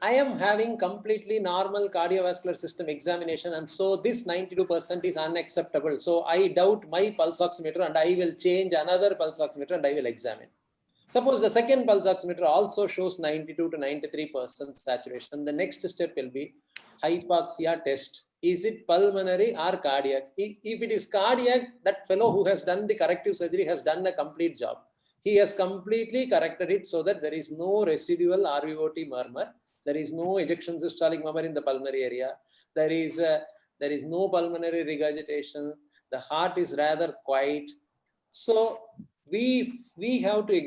I am having completely normal cardiovascular system examination, and so this 92% is unacceptable. So I doubt my pulse oximeter and I will change another pulse oximeter and I will examine. Suppose the second pulse oximeter also shows 92 to 93% saturation. The next step will be hypoxia test. Is it pulmonary or cardiac? If it is cardiac, that fellow who has done the corrective surgery has done a complete job. He has completely corrected it so that there is no residual RVOT murmur. There is no ejection systolic murmur in the pulmonary area. There is no pulmonary regurgitation. The heart is rather quiet. So we have to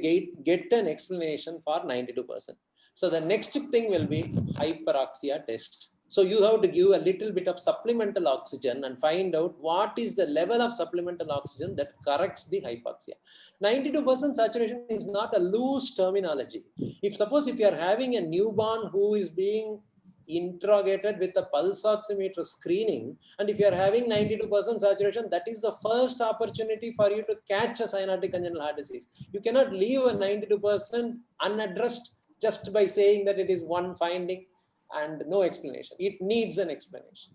get an explanation for 92%. So the next thing will be hyperoxia test. So you have to give a little bit of supplemental oxygen and find out what is the level of supplemental oxygen that corrects the hypoxia. 92% saturation is not a loose terminology. If you are having a newborn who is being interrogated with a pulse oximeter screening, and if you are having 92% saturation, that is the first opportunity for you to catch a cyanotic congenital heart disease. You cannot leave a 92% unaddressed just by saying that it is one finding and no explanation. It needs an explanation.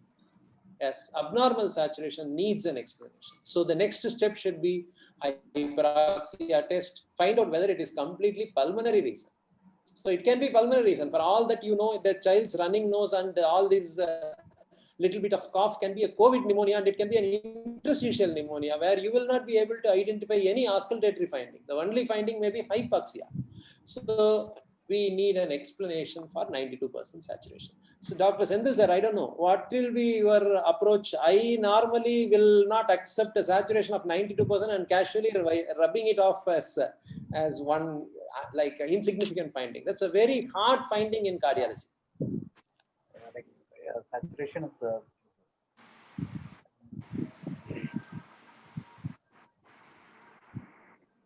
as abnormal saturation needs an explanation. So the next step should be hyperoxia test, find out whether it is completely pulmonary reason. So it can be pulmonary reason. For all that you know, the child's running nose and all these little bit of cough can be a COVID pneumonia, and it can be an interstitial pneumonia where you will not be able to identify any auscultatory finding. The only finding may be hypoxia. So we need an explanation for 92% saturation. So Dr. Senthil sir, I don't know, what will be your approach? I normally will not accept a saturation of 92% and casually rubbing it off as one like insignificant finding. That's a very hard finding in cardiology. Saturation is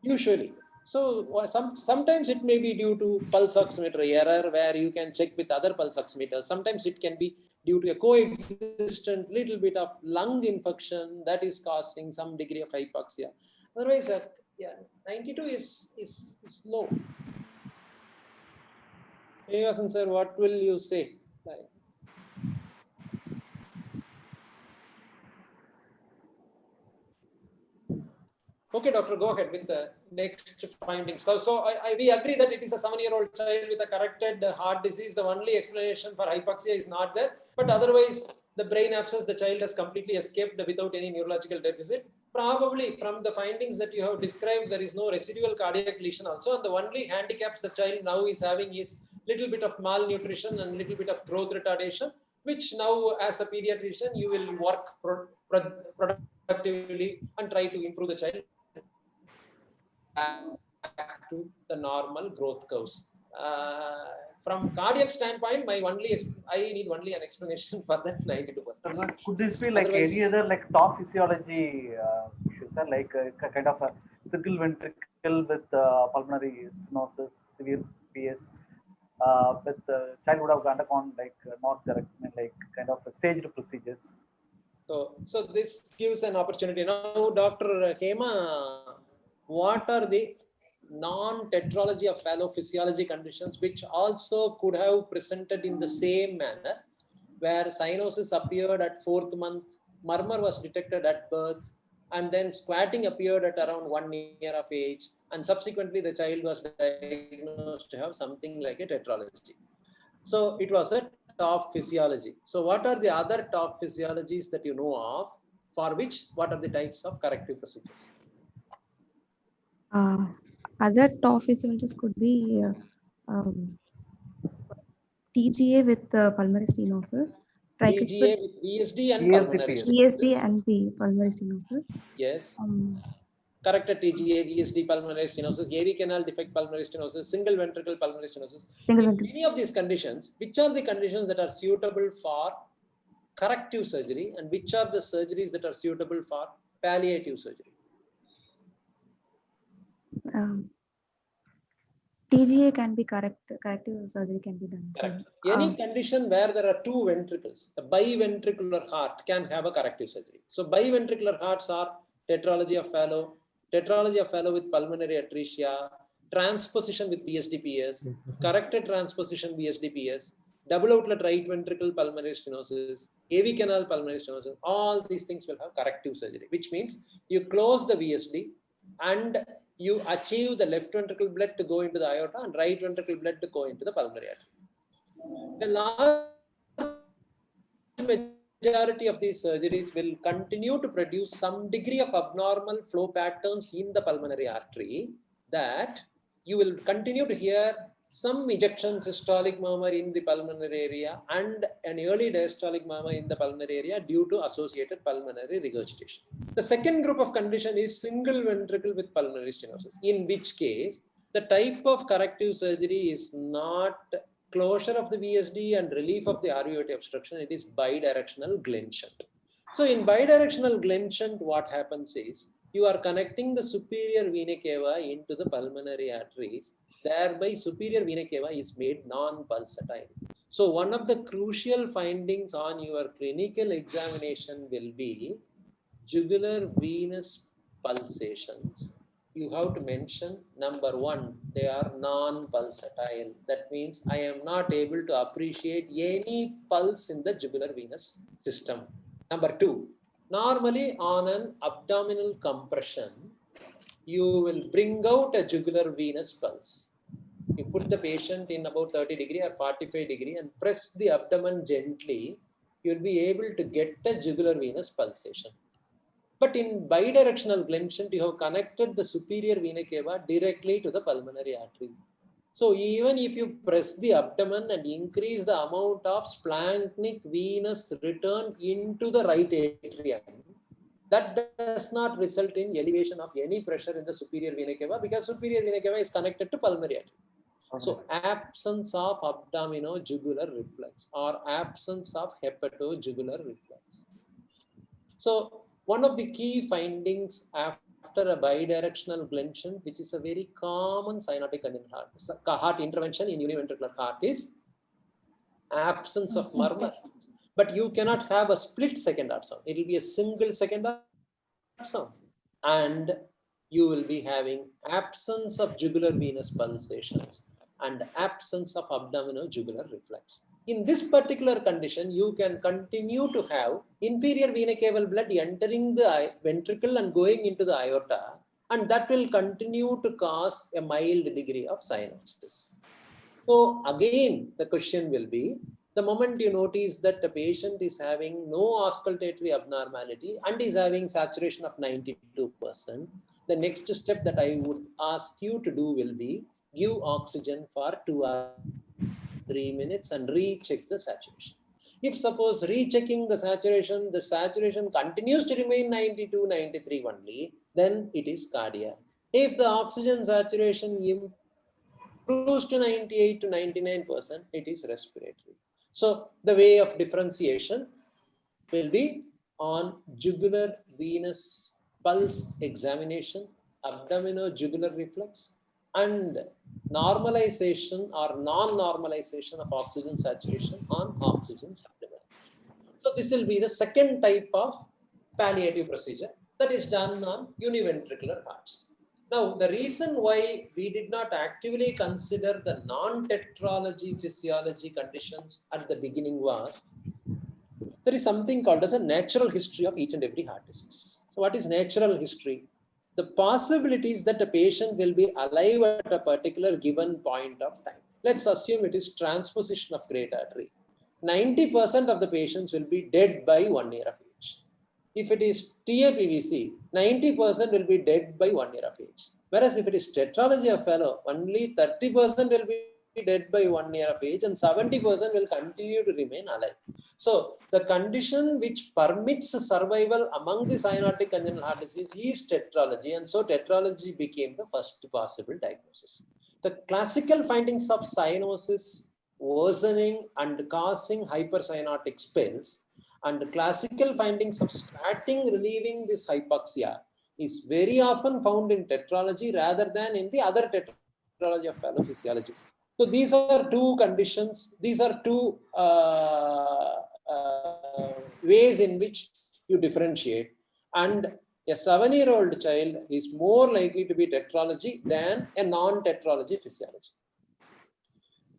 Usually. So sometimes it may be due to pulse oximeter error where you can check with other pulse oximeters. Sometimes it can be due to a coexistent little bit of lung infection that is causing some degree of hypoxia. Otherwise, yeah, 92 is low. Srinivasan sir, what will you say? Okay, doctor, go ahead with the next findings. So we agree that it is a 7-year-old child with a corrected heart disease. The only explanation for hypoxia is not there, but otherwise the brain abscess, the child has completely escaped without any neurological deficit. Probably from the findings that you have described, there is no residual cardiac lesion also, and the only handicaps the child now is having is little bit of malnutrition and little bit of growth retardation, which now as a pediatrician, you will work productively and try to improve the child back to the normal growth curves. From cardiac standpoint, I need only an explanation for that 92%. Could this be like any other like top physiology issues, like kind of a single ventricle with pulmonary stenosis, severe PS, with the child would have undergone like not correct, like kind of staged procedures? So this gives an opportunity. Now, Dr. Hema, what are the non-tetralogy of Fallot physiology conditions which also could have presented in the same manner, where cyanosis appeared at 4th month, murmur was detected at birth, and then squatting appeared at around 1 year of age, and subsequently the child was diagnosed to have something like a tetralogy. So it was a top physiology. So what are the other top physiologies that you know of, for which what are the types of corrective procedures? Other top physiologies could be TGA with pulmonary stenosis, TGA with VSD and VSD, pulmonary PS. VSD and the pulmonary stenosis. Yes. Corrected TGA, VSD, pulmonary stenosis, AV canal defect pulmonary stenosis, single ventricle pulmonary stenosis. In any of these conditions, which are the conditions that are suitable for corrective surgery and which are the surgeries that are suitable for palliative surgery? TGA can be corrective surgery can be done. Correct. Any condition where there are two ventricles, a biventricular heart can have a corrective surgery. So biventricular hearts are tetralogy of Fallot, with pulmonary atresia, transposition with VSD-PS, corrected transposition VSD-PS, double outlet right ventricle pulmonary stenosis, AV canal pulmonary stenosis. All these things will have corrective surgery, which means you close the VSD and you achieve the left ventricle blood to go into the aorta and right ventricle blood to go into the pulmonary artery. The large majority of these surgeries will continue to produce some degree of abnormal flow patterns in the pulmonary artery, that you will continue to hear some ejection systolic murmur in the pulmonary area and an early diastolic murmur in the pulmonary area due to associated pulmonary regurgitation. The second group of condition is single ventricle with pulmonary stenosis, in which case the type of corrective surgery is not closure of the VSD and relief of the RVOT obstruction, it is bidirectional Glenn shunt. So in bidirectional Glenn shunt, what happens is you are connecting the superior vena cava into the pulmonary arteries, thereby superior vena cava is made non-pulsatile. So one of the crucial findings on your clinical examination will be jugular venous pulsations. You have to mention number 1, they are non-pulsatile. That means I am not able to appreciate any pulse in the jugular venous system. Number 2, normally on an abdominal compression, you will bring out a jugular venous pulse. You put the patient in about 30 degree or 45 degree and press the abdomen gently, you'll be able to get a jugular venous pulsation. But in bidirectional Glenn shunt, you have connected the superior vena cava directly to the pulmonary artery. So even if you press the abdomen and increase the amount of splanchnic venous return into the right atrium, that does not result in elevation of any pressure in the superior vena cava, because superior vena cava is connected to pulmonary artery. So absence of abdominojugular reflex or absence of hepatojugular reflex. So one of the key findings after a bidirectional Glenn shunt, which is a very common cyanotic congenital heart intervention in univentricular heart, is absence of murmur. But you cannot have a split second heart sound. It will be a single second heart sound. And you will be having absence of jugular venous pulsations and absence of abdominojugular reflex. In this particular condition, you can continue to have inferior vena cava blood entering the ventricle and going into the aorta, and that will continue to cause a mild degree of cyanosis. So again, the question will be, the moment you notice that the patient is having no auscultatory abnormality and is having saturation of 92%, the next step that I would ask you to do will be give oxygen for 2 or 3 minutes and recheck the saturation. If suppose rechecking the saturation continues to remain 92, 93 only, then it is cardiac. If the oxygen saturation improves to 98 to 99%, it is respiratory. So the way of differentiation will be on jugular venous pulse examination, abdominojugular reflex, and normalization or non-normalization of oxygen saturation on oxygen supplement. So this will be the second type of palliative procedure that is done on univentricular hearts. Now, the reason why we did not actively consider the non-tetralogy physiology conditions at the beginning was, there is something called as a natural history of each and every heart disease. So what is natural history? The possibilities that a patient will be alive at a particular given point of time. Let's assume it is transposition of great artery. 90% of the patients will be dead by 1 year of age. If it is TAPVC, 90% will be dead by 1 year of age. Whereas if it is tetralogy of Fallot, only 30% will be dead by 1 year of age and 70% will continue to remain alive. So the condition which permits survival among the cyanotic congenital heart disease is tetralogy, and so tetralogy became the first possible diagnosis. The classical findings of cyanosis worsening and causing hypercyanotic spells and classical findings of statin relieving this hypoxia is very often found in tetralogy rather than in the other tetralogy of physiologists. So these are two conditions, these are two ways in which you differentiate. And a 7-year-old child is more likely to be tetralogy than a non-tetralogy physiology.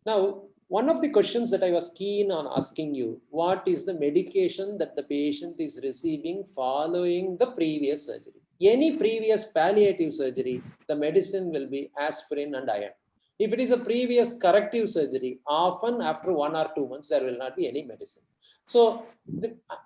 Now, one of the questions that I was keen on asking you, what is the medication that the patient is receiving following the previous surgery? Any previous palliative surgery, the medicine will be aspirin and iron. If it is a previous corrective surgery, often after 1 or 2 months, there will not be any medicine. So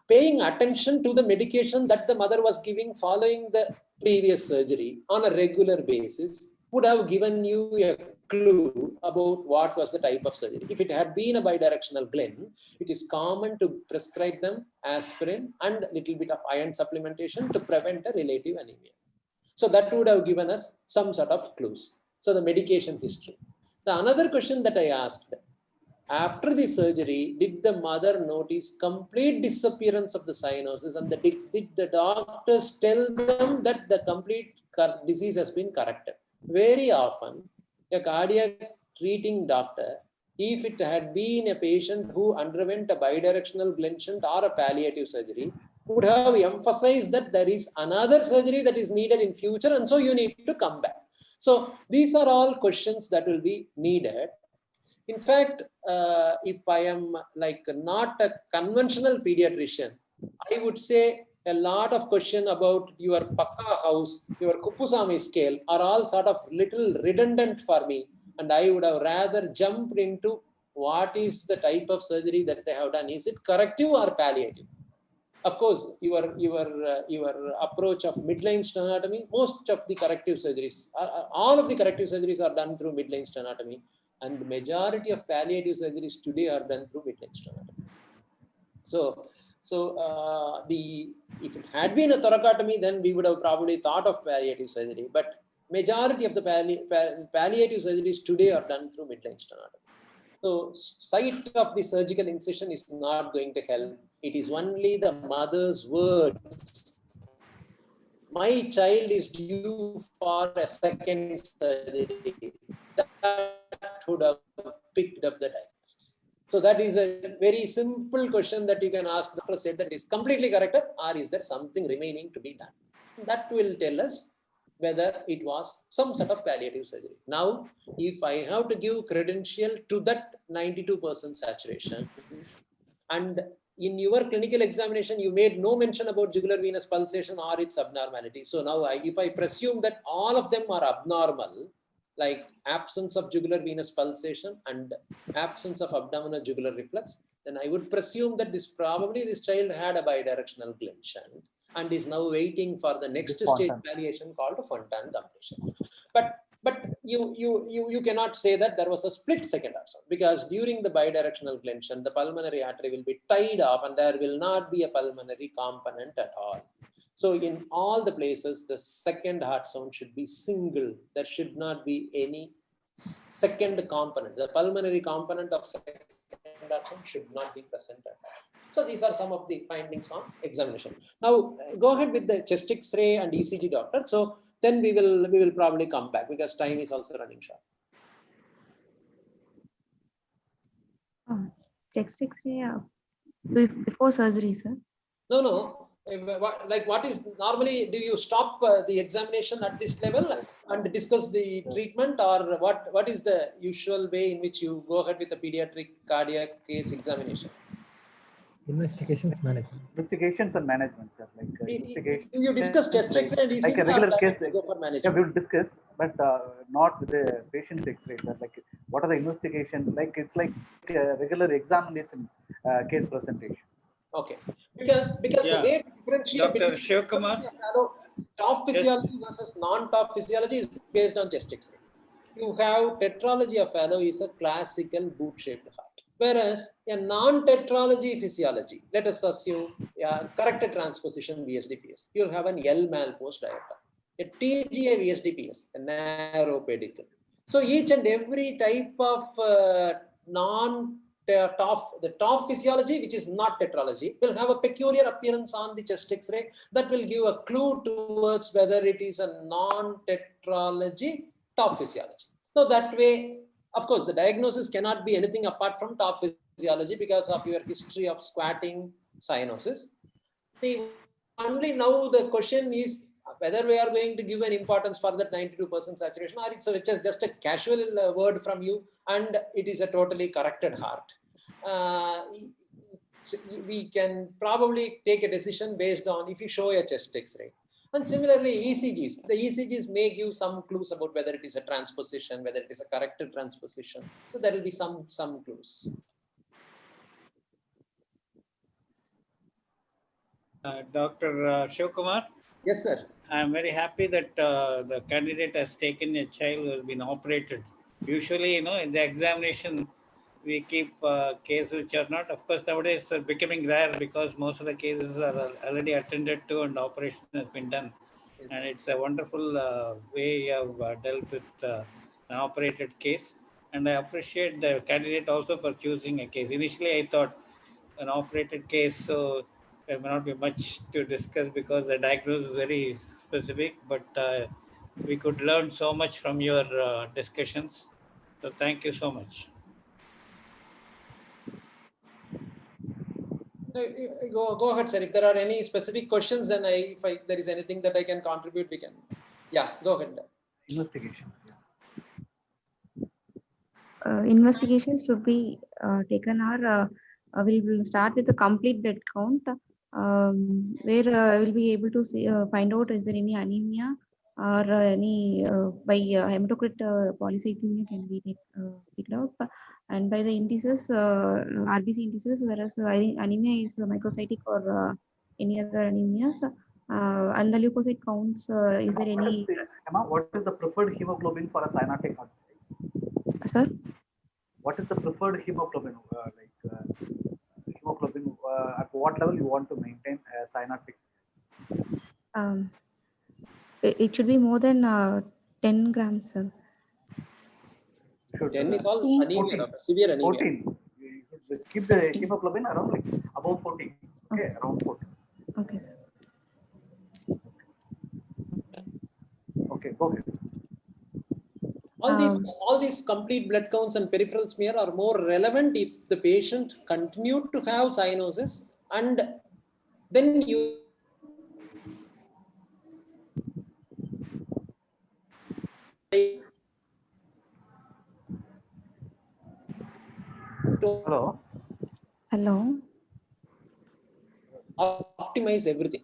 paying attention to the medication that the mother was giving following the previous surgery on a regular basis would have given you a clue about what was the type of surgery. If it had been a bidirectional Glenn, it is common to prescribe them aspirin and a little bit of iron supplementation to prevent a relative anemia. So that would have given us some sort of clues. So the medication history. The another question that I asked, after the surgery, did the mother notice complete disappearance of the cyanosis, and did the doctors tell them that the complete disease has been corrected? Very often, a cardiac treating doctor, if it had been a patient who underwent a bidirectional Glenn shunt or a palliative surgery, would have emphasized that there is another surgery that is needed in future, and so you need to come back. So these are all questions that will be needed. In fact, if I am like not a conventional pediatrician, I would say a lot of question about your Paka house, your Kupusami scale are all sort of little redundant for me. And I would have rather jumped into what is the type of surgery that they have done. Is it corrective or palliative? Of course, your approach of midline sternotomy, most of the corrective surgeries, all of the corrective surgeries are done through midline sternotomy, and the majority of palliative surgeries today are done through midline sternotomy. So if it had been a thoracotomy, then we would have probably thought of palliative surgery. But majority of the palliative surgeries today are done through midline sternotomy. So site of the surgical incision is not going to help. It is only the mother's words. My child is due for a second surgery. That would have picked up the diagnosis. So that is a very simple question that you can ask. The doctor said that is completely corrected, or is there something remaining to be done? That will tell us whether it was some sort of palliative surgery. Now, if I have to give credential to that 92% saturation, and in your clinical examination, you made no mention about jugular venous pulsation or its abnormality. So now, if I presume that all of them are abnormal, like absence of jugular venous pulsation and absence of abdominal jugular reflux, then I would presume that this child had a bidirectional Glenn shunt and is now waiting for the next stage palliation called a Fontan completion. But you cannot say that there was a split second also, because during the bidirectional Glenn shunt, the pulmonary artery will be tied off and there will not be a pulmonary component at all. So in all the places, the second heart sound should be single. There should not be any second component. The pulmonary component of second heart sound should not be present at all. So these are some of the findings on examination. Now go ahead with the chest X-ray and ECG, doctor. So then we will probably come back because time is also running short. Chest X-ray before surgery, sir? No. Like what is normally, do you stop the examination at this level and discuss the treatment, or what is the usual way in which you go ahead with the pediatric cardiac case examination? Investigations management. Investigations and management, sir. Like you discuss chest X-ray and ECG, like a regular case. go for management. Yeah, we will discuss, but not with the patient's X-ray, sir. Like what are the investigations? Like it's like a regular examination case presentations. Okay, because Yeah. the way to differentiate Dr. between Shivkumar? top physiology versus non-top physiology is based on chest X-ray. You have tetralogy of Fallot is a classical boot-shaped heart, whereas a non-tetralogy physiology, let us assume corrected transposition VSDPS, you'll have an L malpose diaphragm, a TGA VSDPS, a narrow pedicle. So each and every type of the top physiology, which is not tetralogy, will have a peculiar appearance on the chest X-ray that will give a clue towards whether it is a non-tetralogy top physiology. So that way, of course, the diagnosis cannot be anything apart from top physiology because of your history of squatting cyanosis. Only now the question is whether we are going to give an importance for that 92% saturation, or it's just a casual word from you and it is a totally corrected heart. We can probably take a decision based on if you show a chest X-ray. And similarly, ECGs. The ECGs may give some clues about whether it is a transposition, whether it is a corrected transposition. So there will be some clues. Dr. Shivkumar? Yes, sir. I'm very happy that the candidate has taken a child who has been operated. Usually, in the examination, we keep cases which are not. Of course, nowadays it's becoming rare because most of the cases are already attended to and operation has been done. Yes. And it's a wonderful way you have dealt with an operated case. And I appreciate the candidate also for choosing a case. Initially, I thought an operated case, so there may not be much to discuss because the diagnosis is very specific, but we could learn so much from your discussions. So thank you so much. Go ahead, sir. If there are any specific questions, then if there is anything that I can contribute, we can. Yeah, go ahead. Investigations. Yeah. Investigations should be taken, or we will start with the complete blood count. where I will be able to see, find out is there any anemia or any by hematocrit polycythemia can be picked out, and by the indices, RBC indices, whereas anemia is microcytic or any other anemias, and the leukocyte counts. Is there What is any, the, Emma, what is the preferred hemoglobin for a cyanotic heart disease? sir? What is the preferred hemoglobin? Hemoglobin, at what level you want to maintain a cyanotic? Um, it should be more than 10 grams, sir. Should 10 is all 14. anemia, doctor, severe anemia. 14. You should keep the hemoglobin around like above 14. Okay, around 14. Okay, sir. Okay, go ahead. All these complete blood counts and peripheral smear are more relevant if the patient continued to have cyanosis, and then you Hello. Hello. optimize everything.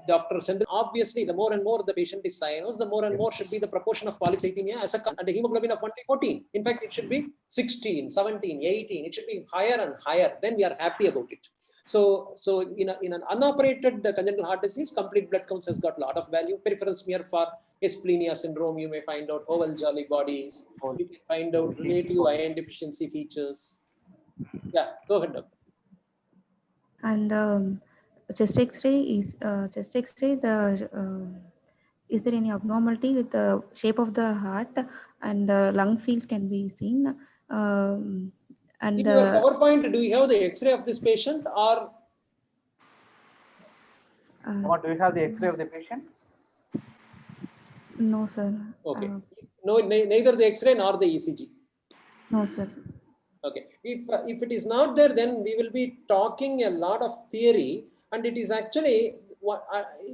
Dr. Sendil, obviously, the more and more the patient is cyanosed, the more and more should be the proportion of polycythemia as a and the hemoglobin of 14. In fact, it should be 16, 17, 18. It should be higher and higher. Then we are happy about it. So in an unoperated congenital heart disease, complete blood counts has got a lot of value. Peripheral smear for asplenia syndrome, you may find out oval jolly bodies. You can find out relative iron deficiency features. Yeah, go ahead, doctor. And chest X-ray is chest X-ray. Is there any abnormality with the shape of the heart, and lung fields can be seen. And In your PowerPoint, do you have the X-ray of this patient, or Emma, do you have the X-ray of the patient? no, sir. okay? No, neither the X-ray nor the ECG. No, sir. Okay, if it is not there, then we will be talking a lot of theory, and it is actually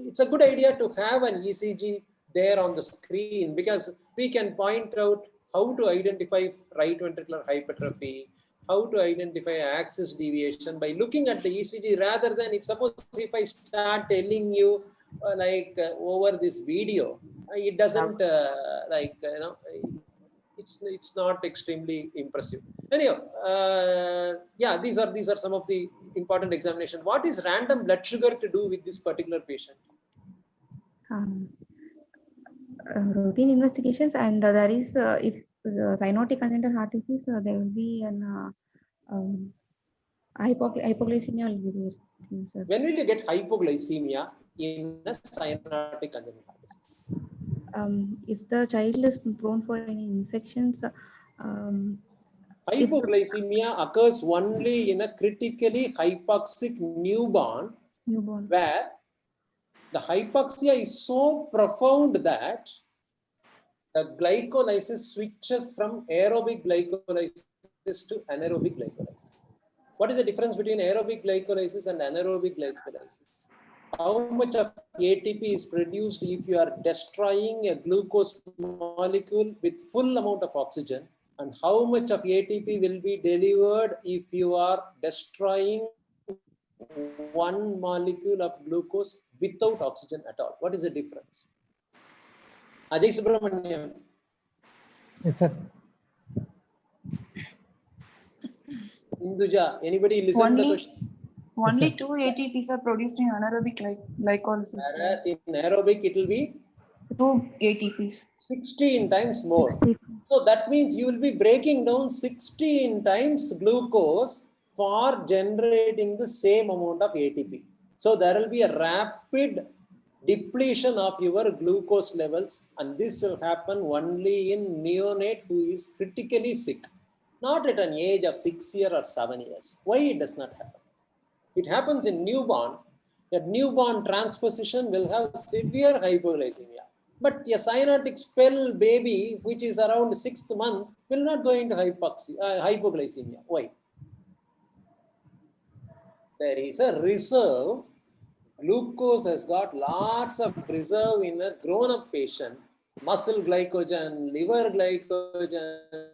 it's a good idea to have an ECG there on the screen, because we can point out how to identify right ventricular hypertrophy, how to identify axis deviation by looking at the ECG, rather than if I start telling you over this video, it doesn't it's not extremely impressive. Anyhow, yeah, these are some of the important examination. What is random blood sugar to do with this particular patient? Routine investigations, and there is if cyanotic congenital heart disease, there will be an hypoglycemia will be there. Sir. When will you get hypoglycemia in a cyanotic congenital heart disease? If the child is prone for any infections, hypoglycemia occurs only in a critically hypoxic newborn, where the hypoxia is so profound that the glycolysis switches from aerobic glycolysis to anaerobic glycolysis. What is the difference between aerobic glycolysis and anaerobic glycolysis? How much of ATP is produced if you are destroying a glucose molecule with full amount of oxygen, and how much of ATP will be delivered if you are destroying one molecule of glucose without oxygen at all? What is the difference? Ajay Subramaniam. Yes, sir. Induja, anybody listen to the question? Only 2 ATPs are produced in anaerobic glycolysis. Whereas in aerobic, it will be 2 ATPs. 16 times more. So that means you will be breaking down 16 times glucose for generating the same amount of ATP. So there will be a rapid depletion of your glucose levels, and this will happen only in neonate who is critically sick, not at an age of 6 years or 7 years. Why it does not happen? It happens in newborn. A newborn transposition will have severe hypoglycemia. But a cyanotic spell baby, which is around 6th month, will not go into hypoglycemia. Why? There is a reserve. Glucose has got lots of reserve in a grown-up patient. Muscle glycogen, liver glycogen,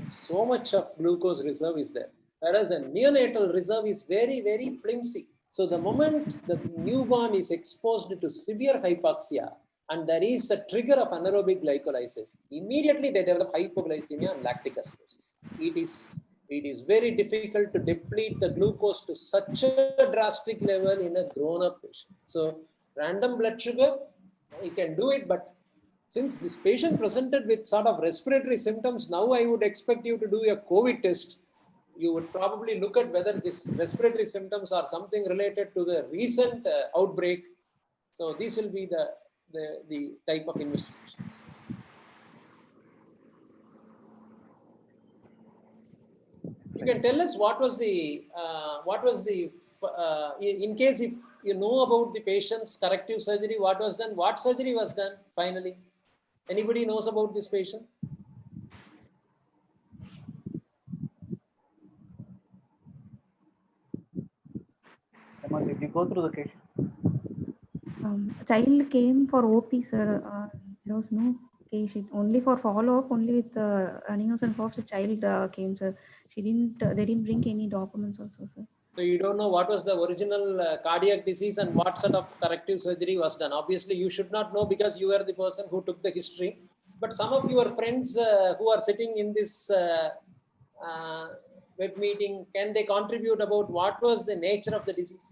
so much of glucose reserve is there. Whereas a neonatal reserve is very, very flimsy. So the moment the newborn is exposed to severe hypoxia and there is a trigger of anaerobic glycolysis, immediately they develop hypoglycemia and lactic acidosis. It is very difficult to deplete the glucose to such a drastic level in a grown-up patient. So random blood sugar, you can do it, but since this patient presented with sort of respiratory symptoms, now I would expect you to do a COVID test. You would probably look at whether these respiratory symptoms are something related to the recent outbreak. So this will be the type of investigations. You can tell us what was the in case if you know about the patient's corrective surgery, what was done, what surgery was done finally? Anybody knows about this patient? Emma, did you go through the cases? Child came for OP, sir. There was no case. Only for follow-up, only with running nose and coughs, the child came, sir. They didn't bring any documents also, sir. So you don't know what was the original cardiac disease and what sort of corrective surgery was done. Obviously, you should not know because you were the person who took the history. But some of your friends who are sitting in this web meeting, can they contribute about what was the nature of the disease?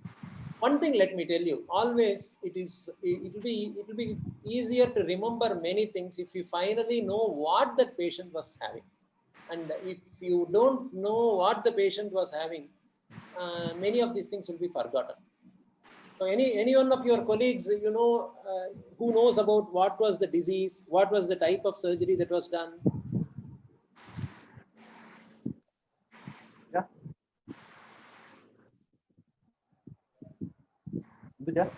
One thing, let me tell you, always it will be easier to remember many things if you finally know what that patient was having. And if you don't know what the patient was having, many of these things will be forgotten. So any one of your colleagues, you know, who knows about what was the disease, what was the type of surgery that was done? Yeah. Yeah.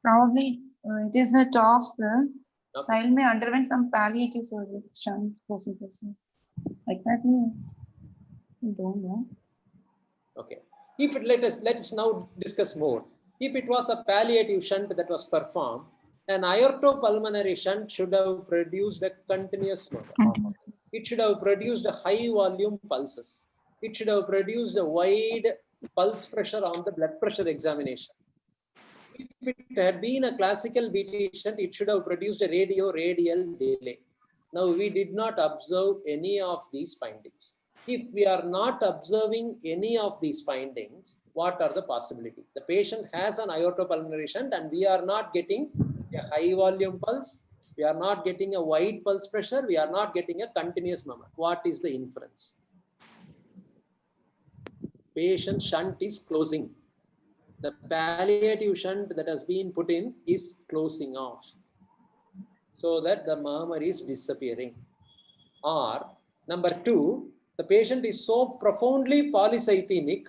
Probably it is a top, sir. Okay. Child may underwent some palliative surgery, shunt procedure, sir. Exactly. I don't know. Okay. If it, let us now discuss more. If it was a palliative shunt that was performed, an aortopulmonary shunt should have produced a continuous murmur. It should have produced a high volume pulses. It should have produced a wide pulse pressure on the blood pressure examination. If it had been a classical BT shunt, it should have produced a radial delay. Now we did not observe any of these findings. If we are not observing any of these findings, what are the possibilities? The patient has an aortopulmonary shunt and we are not getting a high volume pulse. We are not getting a wide pulse pressure. We are not getting a continuous murmur. What is the inference? Patient shunt is closing. The palliative shunt that has been put in is closing off so that the murmur is disappearing. Or number two, the patient is so profoundly polycythemic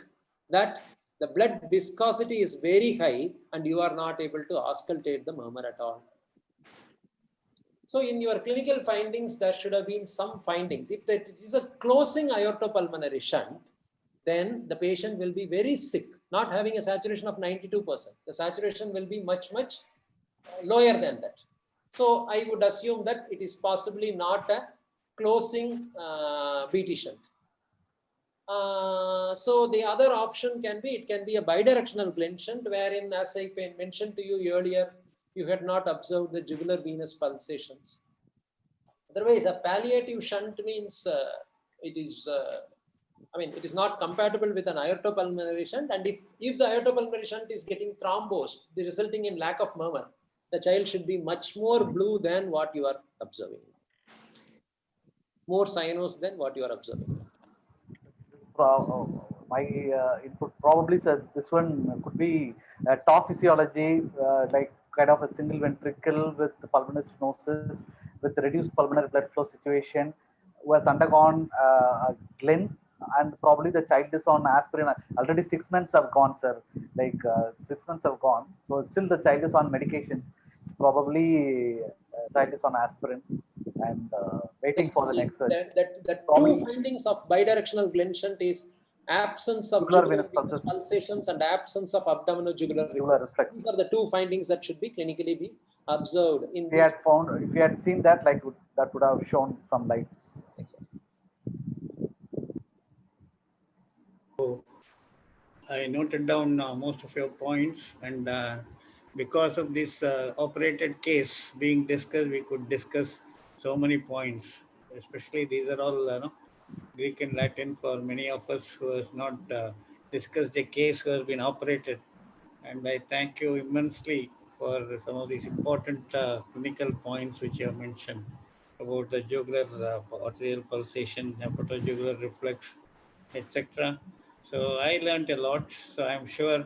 that the blood viscosity is very high and you are not able to auscultate the murmur at all. So in your clinical findings, there should have been some findings. If it is a closing aortopulmonary shunt, then the patient will be very sick, not having a saturation of 92%. The saturation will be much lower than that. So I would assume that it is possibly not a closing BT shunt. So the other option can be, it can be a bidirectional Glenn shunt, wherein, as I mentioned to you earlier, you had not observed the jugular venous pulsations. Otherwise, a palliative shunt means it is it is not compatible with an aortopulmonary shunt. And if the aortopulmonary shunt is getting thrombosed, resulting in lack of murmur, the child should be much more blue than what you are observing. More cyanos than what you are observing. My input probably said this one could be top physiology, like kind of a single ventricle with pulmonary stenosis, with reduced pulmonary blood flow situation, who has undergone a Glenn, and probably the child is on aspirin. Already 6 months have gone, sir. Like 6 months have gone. So still the child is on medications. It's probably child is on aspirin and waiting for the next surgery. The two findings of bidirectional Glenn shunt is absence of jugular venous pulsations and absence of abdominojugular reflex. These are the two findings that should be clinically be observed. If we had seen that, like that would have shown some light. Exactly. I noted down most of your points, and because of this operated case being discussed, we could discuss so many points. Especially these are all Greek and Latin for many of us who has not discussed a case who has been operated. And I thank you immensely for some of these important clinical points which you have mentioned about the jugular arterial pulsation, hepatojugular reflex, etc. So I learned a lot. So I'm sure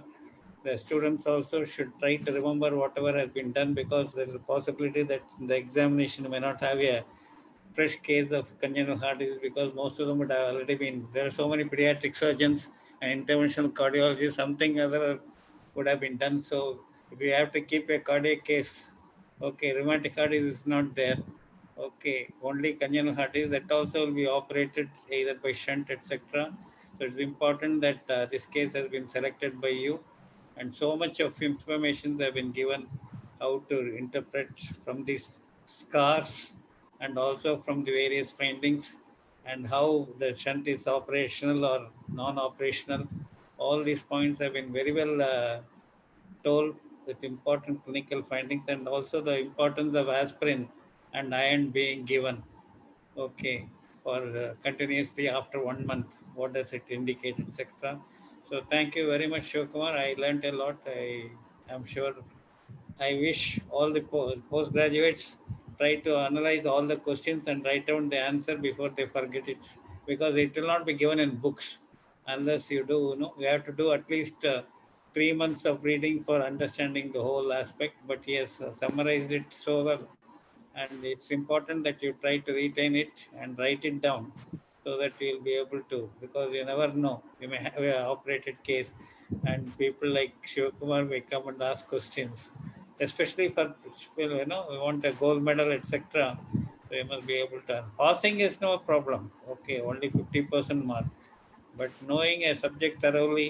the students also should try to remember whatever has been done, because there is a possibility that the examination may not have a fresh case of congenital heart disease, because most of them would have already been. There are so many pediatric surgeons and interventional cardiologists, something other would have been done. So if you have to keep a cardiac case, okay, rheumatic heart disease is not there. Okay, only congenital heart disease, that also will be operated either by shunt, etc. So it's important that this case has been selected by you, and so much of information have been given how to interpret from these scars, and also from the various findings, and how the shunt is operational or non-operational. All these points have been very well told with important clinical findings, and also the importance of aspirin and iron being given, okay, for continuously after 1 month. What does it indicate, etc. So thank you very much, Shivakumar. I learned a lot. I am sure I wish all the postgraduates try to analyze all the questions and write down the answer before they forget it, because it will not be given in books unless you do. You have to do at least 3 months of reading for understanding the whole aspect. But he has summarized it so well, and it's important that you try to retain it and write it down, so that you'll be able to, because you never know, you may have an operated case and people like Shivakumar may come and ask questions, especially for we want a gold medal, etc. So you must be able to. Passing is no problem, okay, only 50% mark, but knowing a subject thoroughly